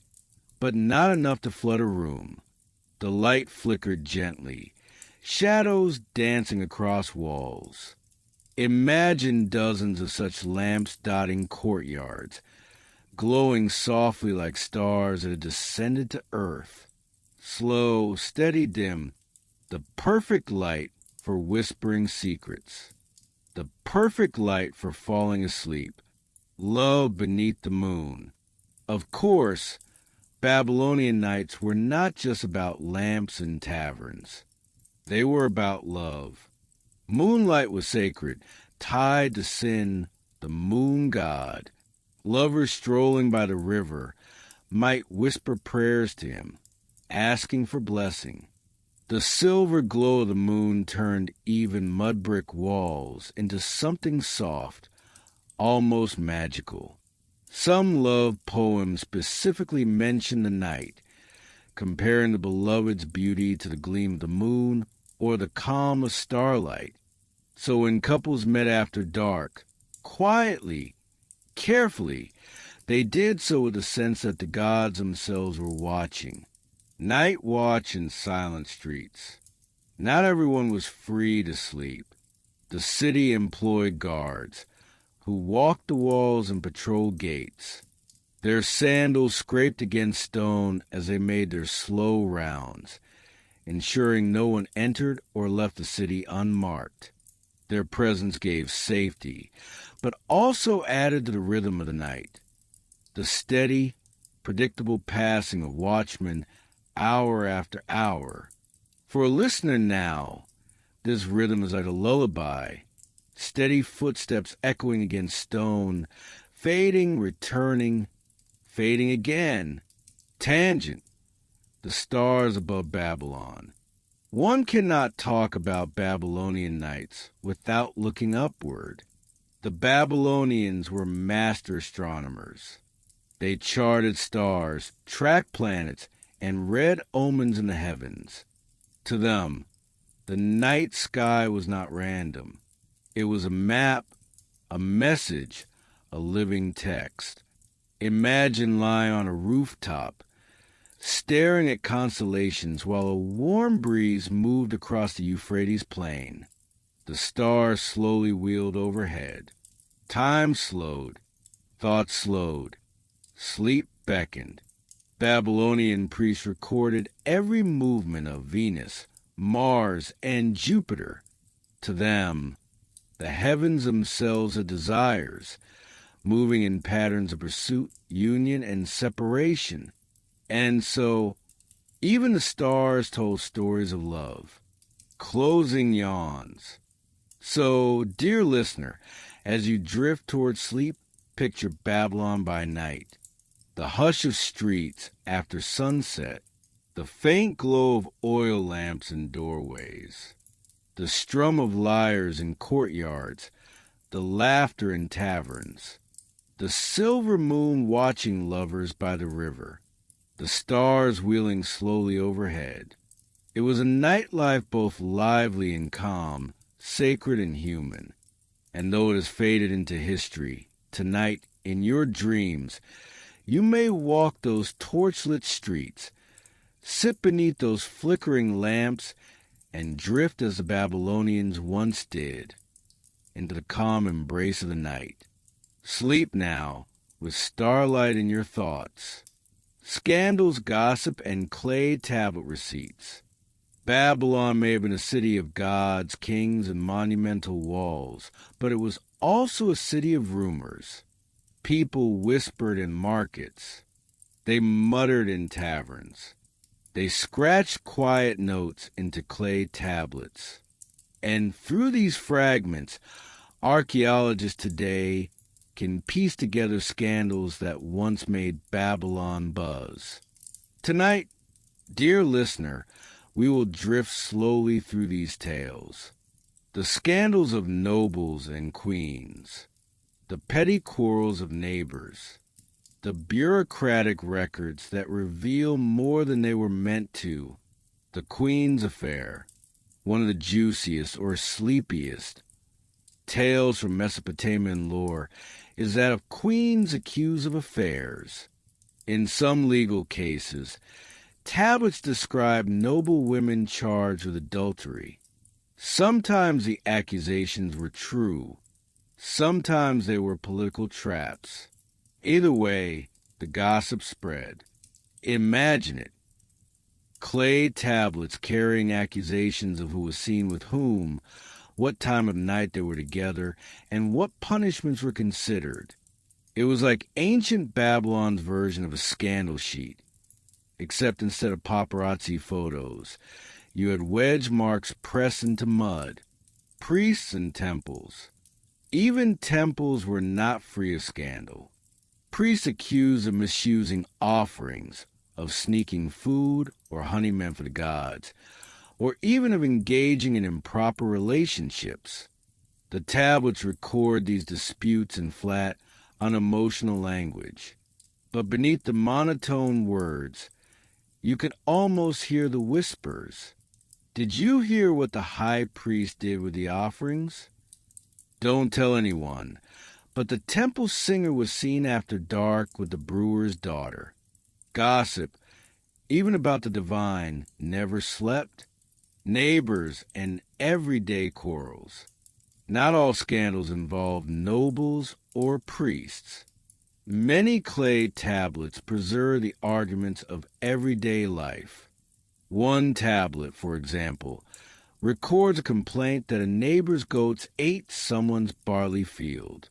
but not enough to flood a room. The light flickered gently, shadows dancing across walls. Imagine dozens of such lamps dotting courtyards, glowing softly like stars that had descended to earth. Slow, steady, dim, the perfect light for whispering secrets, the perfect light for falling asleep, love beneath the moon. Of course, Babylonian nights were not just about lamps and taverns. They were about love. Moonlight was sacred, tied to Sin, the moon god. Lovers strolling by the river might whisper prayers to him, asking for blessing. The silver glow of the moon turned even mud brick walls into something soft, almost magical. Some love poems specifically mention the night, comparing the beloved's beauty to the gleam of the moon or the calm of starlight. So when couples met after dark, quietly, carefully, they did so with the sense that the gods themselves were watching. Night watch in silent streets. Not everyone was free to sleep. The city employed guards, who walked the walls and patrolled gates. Their sandals scraped against stone as they made their slow rounds, ensuring no one entered or left the city unmarked. Their presence gave safety, but also added to the rhythm of the night. The steady, predictable passing of watchmen hour after hour. For a listener now, this rhythm is like a lullaby, steady footsteps echoing against stone, fading, returning, fading again. Tangent, the stars above Babylon. One cannot talk about Babylonian nights without looking upward. The Babylonians were master astronomers. They charted stars, tracked planets, and read omens in the heavens. To them, the night sky was not random. It was a map, a message, a living text. Imagine lying on a rooftop, staring at constellations while a warm breeze moved across the Euphrates plain. The stars slowly wheeled overhead. Time slowed. Thought slowed. Sleep beckoned. Babylonian priests recorded every movement of Venus, Mars, and Jupiter. To them, the heavens themselves are desires, moving in patterns of pursuit, union, and separation. And so, even the stars told stories of love. Closing yawns. So, dear listener, as you drift towards sleep, picture Babylon by night. The hush of streets after sunset. The faint glow of oil lamps in doorways. The strum of lyres in courtyards. The laughter in taverns. The silver moon watching lovers by the river. The stars wheeling slowly overhead. It was a nightlife both lively and calm, sacred and human. And though it has faded into history, tonight, in your dreams, you may walk those torchlit streets, sit beneath those flickering lamps, and drift as the Babylonians once did, into the calm embrace of the night. Sleep now, with starlight in your thoughts. Scandals, gossip, and clay tablet receipts. Babylon may have been a city of gods, kings, and monumental walls, but it was also a city of rumors. People whispered in markets. They muttered in taverns. They scratched quiet notes into clay tablets. And through these fragments, archaeologists today can piece together scandals that once made Babylon buzz. Tonight, dear listener, we will drift slowly through these tales. The scandals of nobles and queens, the petty quarrels of neighbors, the bureaucratic records that reveal more than they were meant to, the Queen's Affair, one of the juiciest or sleepiest tales from Mesopotamian lore, is that of queens accused of affairs. In some legal cases, tablets describe noble women charged with adultery. Sometimes the accusations were true. Sometimes they were political traps. Either way, the gossip spread. Imagine it. Clay tablets carrying accusations of who was seen with whom, what time of night they were together, and what punishments were considered. It was like ancient Babylon's version of a scandal sheet, except instead of paparazzi photos, you had wedge marks pressed into mud, priests and temples. Even temples were not free of scandal. Priests accused of misusing offerings, of sneaking food or honey meant for the gods, or even of engaging in improper relationships. The tablets record these disputes in flat, unemotional language. But beneath the monotone words, you could almost hear the whispers. Did you hear what the high priest did with the offerings? Don't tell anyone, but the temple singer was seen after dark with the brewer's daughter. Gossip, even about the divine, never slept. Neighbors and everyday quarrels. Not all scandals involve nobles or priests. Many clay tablets preserve the arguments of everyday life. One tablet, for example, records a complaint that a neighbor's goats ate someone's barley field.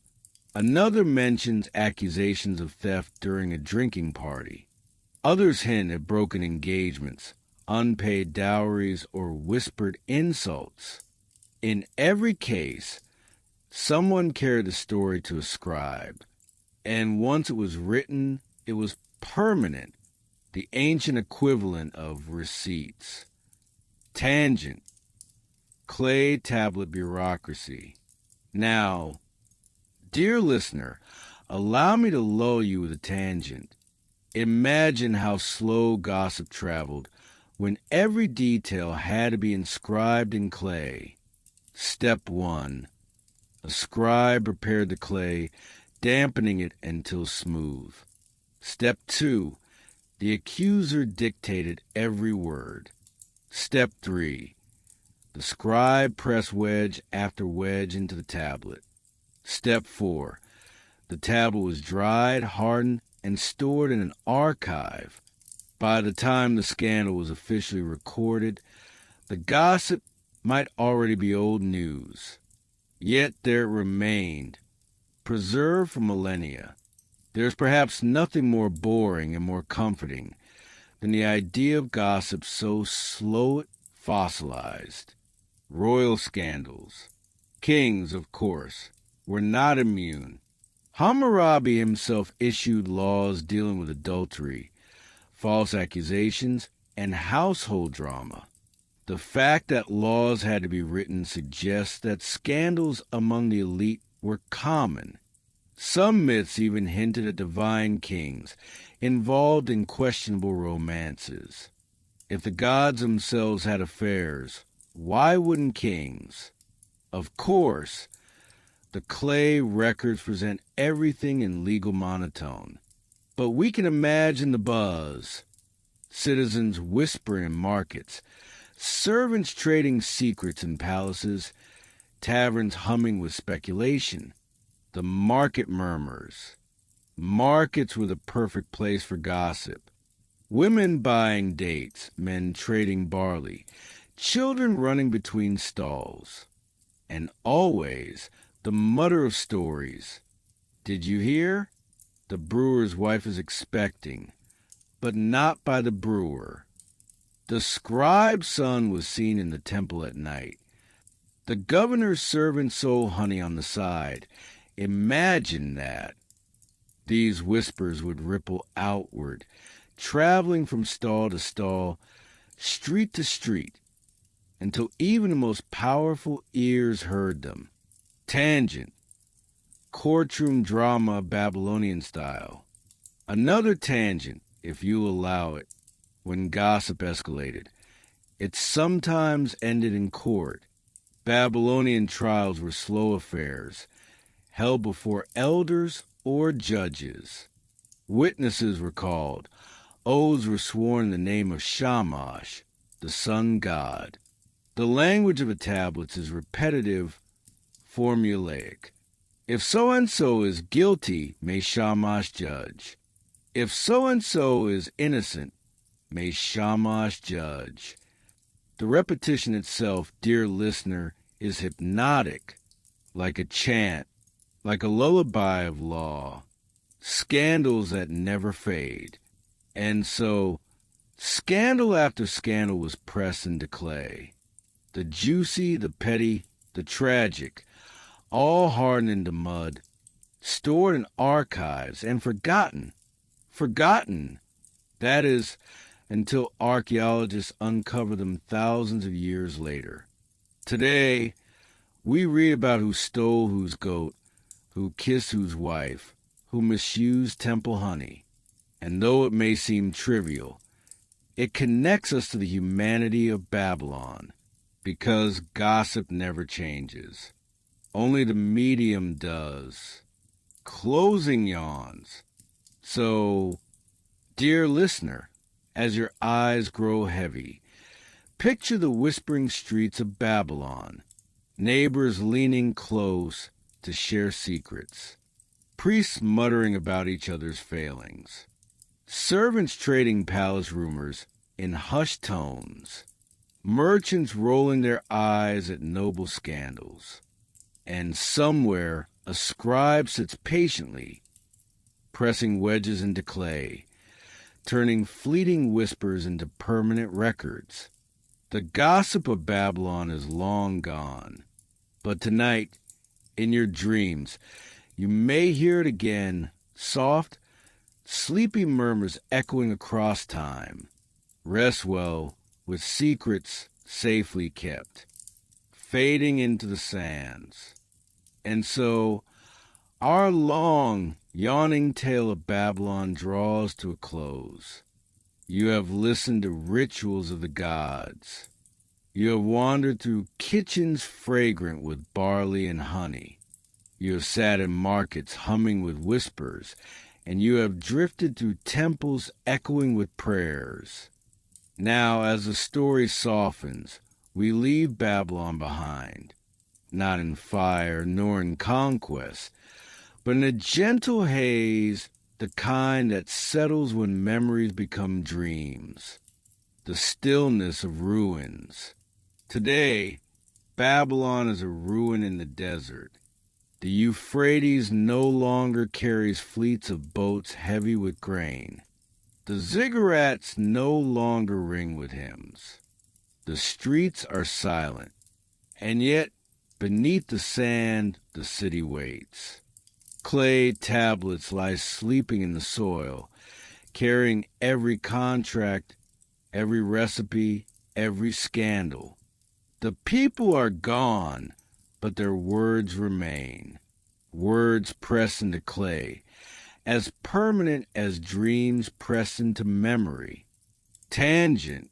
Another mentions accusations of theft during a drinking party. Others hint at broken engagements, unpaid dowries, or whispered insults. In every case, someone carried the story to a scribe, and once it was written, it was permanent, the ancient equivalent of receipts. Tangent. Clay tablet bureaucracy. Now, dear listener, allow me to lull you with a tangent. Imagine how slow gossip traveled when every detail had to be inscribed in clay. Step 1. A scribe prepared the clay, dampening it until smooth. Step 2. The accuser dictated every word. Step 3. The scribe pressed wedge after wedge into the tablet. Step 4. The tablet was dried, hardened, and stored in an archive. By the time the scandal was officially recorded, the gossip might already be old news. Yet there it remained, preserved for millennia. There's perhaps nothing more boring and more comforting than the idea of gossip so slow it fossilized. Royal scandals. Kings, of course, were not immune. Hammurabi himself issued laws dealing with adultery, false accusations, and household drama. The fact that laws had to be written suggests that scandals among the elite were common. Some myths even hinted at divine kings involved in questionable romances. If the gods themselves had affairs, why wouldn't kings? Of course, the clay records present everything in legal monotone. But we can imagine the buzz. Citizens whispering in markets, servants trading secrets in palaces, taverns humming with speculation. The market murmurs. Markets were the perfect place for gossip. Women buying dates, men trading barley, children running between stalls. And always the mutter of stories. Did you hear? The brewer's wife is expecting, but not by the brewer. The scribe's son was seen in the temple at night. The governor's servant sold honey on the side. Imagine that. These whispers would ripple outward, traveling from stall to stall, street to street, until even the most powerful ears heard them. Tangent. Courtroom drama Babylonian style. Another tangent, if you allow it, when gossip escalated. It sometimes ended in court. Babylonian trials were slow affairs, held before elders or judges. Witnesses were called. Oaths were sworn in the name of Shamash, the sun god. The language of the tablets is repetitive, formulaic. If so-and-so is guilty, may Shamash judge. If so-and-so is innocent, may Shamash judge. The repetition itself, dear listener, is hypnotic, like a chant, like a lullaby of law, scandals that never fade. And so, scandal after scandal was pressed into clay. The juicy, the petty, the tragic, all hardened into mud, stored in archives and forgotten. Forgotten, that is, until archaeologists uncover them thousands of years later. Today, we read about who stole whose goat, who kissed whose wife, who misused temple honey. And though it may seem trivial, it connects us to the humanity of Babylon, because gossip never changes. Only the medium does. Closing yawns. So, dear listener, as your eyes grow heavy, picture the whispering streets of Babylon, neighbors leaning close to share secrets, priests muttering about each other's failings, servants trading palace rumors in hushed tones, merchants rolling their eyes at noble scandals, and somewhere a scribe sits patiently, pressing wedges into clay, turning fleeting whispers into permanent records. The gossip of Babylon is long gone, but tonight, in your dreams, you may hear it again, soft, sleepy murmurs echoing across time. Rest well with secrets safely kept, fading into the sands. And so, our long, yawning tale of Babylon draws to a close. You have listened to rituals of the gods. You have wandered through kitchens fragrant with barley and honey. You have sat in markets humming with whispers and you have drifted through temples echoing with prayers. Now, as the story softens, we leave Babylon behind, not in fire nor in conquest, but in a gentle haze, the kind that settles when memories become dreams, the stillness of ruins. Today, Babylon is a ruin in the desert. The Euphrates no longer carries fleets of boats heavy with grain. The ziggurats no longer ring with hymns. The streets are silent, and yet beneath the sand the city waits. Clay tablets lie sleeping in the soil, carrying every contract, every recipe, every scandal. The people are gone, but their words remain. Words pressed into clay, as permanent as dreams pressed into memory. Tangent,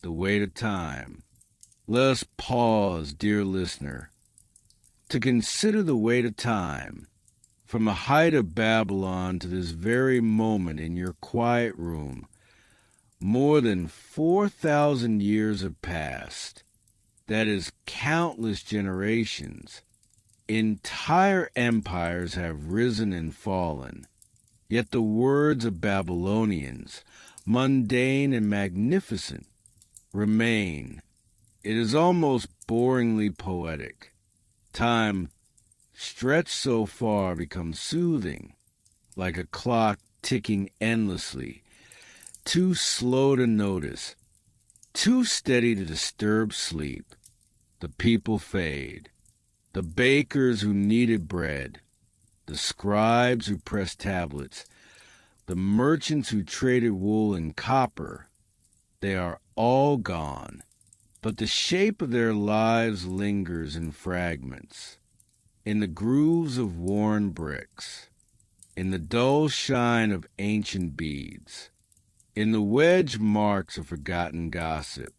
the weight of time. Let us pause, dear listener, to consider the weight of time. From the height of Babylon to this very moment in your quiet room, more than 4,000 years have passed. That is countless generations. Entire empires have risen and fallen. Yet the words of Babylonians, mundane and magnificent, remain. It is almost boringly poetic. Time, stretched so far, becomes soothing, like a clock ticking endlessly, too slow to notice, too steady to disturb sleep. The people fade. The bakers who kneaded bread, the scribes who pressed tablets, the merchants who traded wool and copper, they are all gone. But the shape of their lives lingers in fragments, in the grooves of worn bricks, in the dull shine of ancient beads, in the wedge marks of forgotten gossip.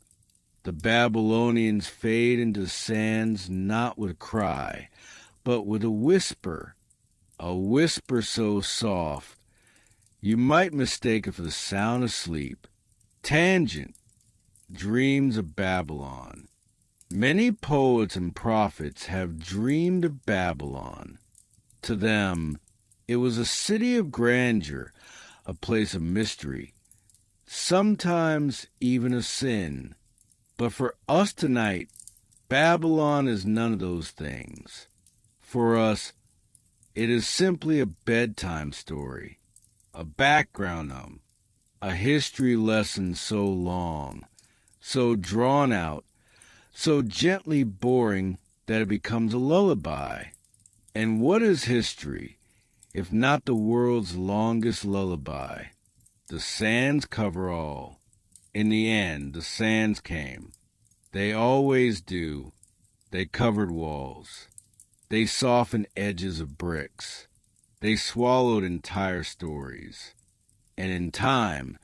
The Babylonians fade into the sands not with a cry, but with a whisper so soft you might mistake it for the sound of sleep. Tangent, dreams of Babylon. Many poets and prophets have dreamed of Babylon. To them, it was a city of grandeur, a place of mystery, sometimes even of sin. But for us tonight, Babylon is none of those things. For us, it is simply a bedtime story, a background hum, a history lesson so long, so drawn out, so gently boring that it becomes a lullaby. And what is history, if not the world's longest lullaby? The sands cover all. In the end, the sands came. They always do. They covered walls. They softened edges of bricks. They swallowed entire stories. And in time,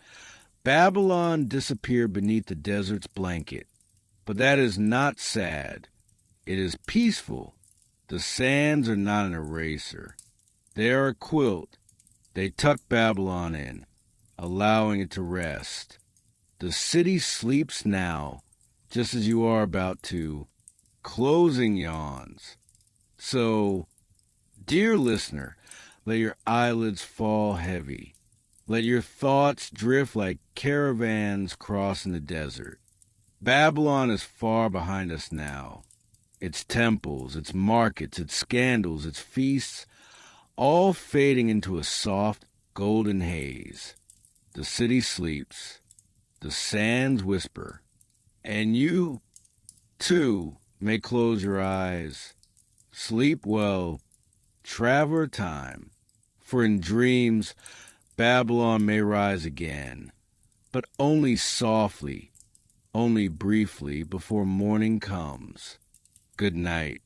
Babylon disappeared beneath the desert's blanket. But that is not sad. It is peaceful. The sands are not an eraser. They are a quilt. They tuck Babylon in, allowing it to rest. The city sleeps now, just as you are about to, closing yawns. So, dear listener, let your eyelids fall heavy. Let your thoughts drift like caravans crossing the desert. Babylon is far behind us now. Its temples, its markets, its scandals, its feasts, all fading into a soft, golden haze. The city sleeps. The sands whisper. And you, too, may close your eyes. Sleep well, traveler time, for in dreams Babylon may rise again, but only softly, only briefly before morning comes. Good night.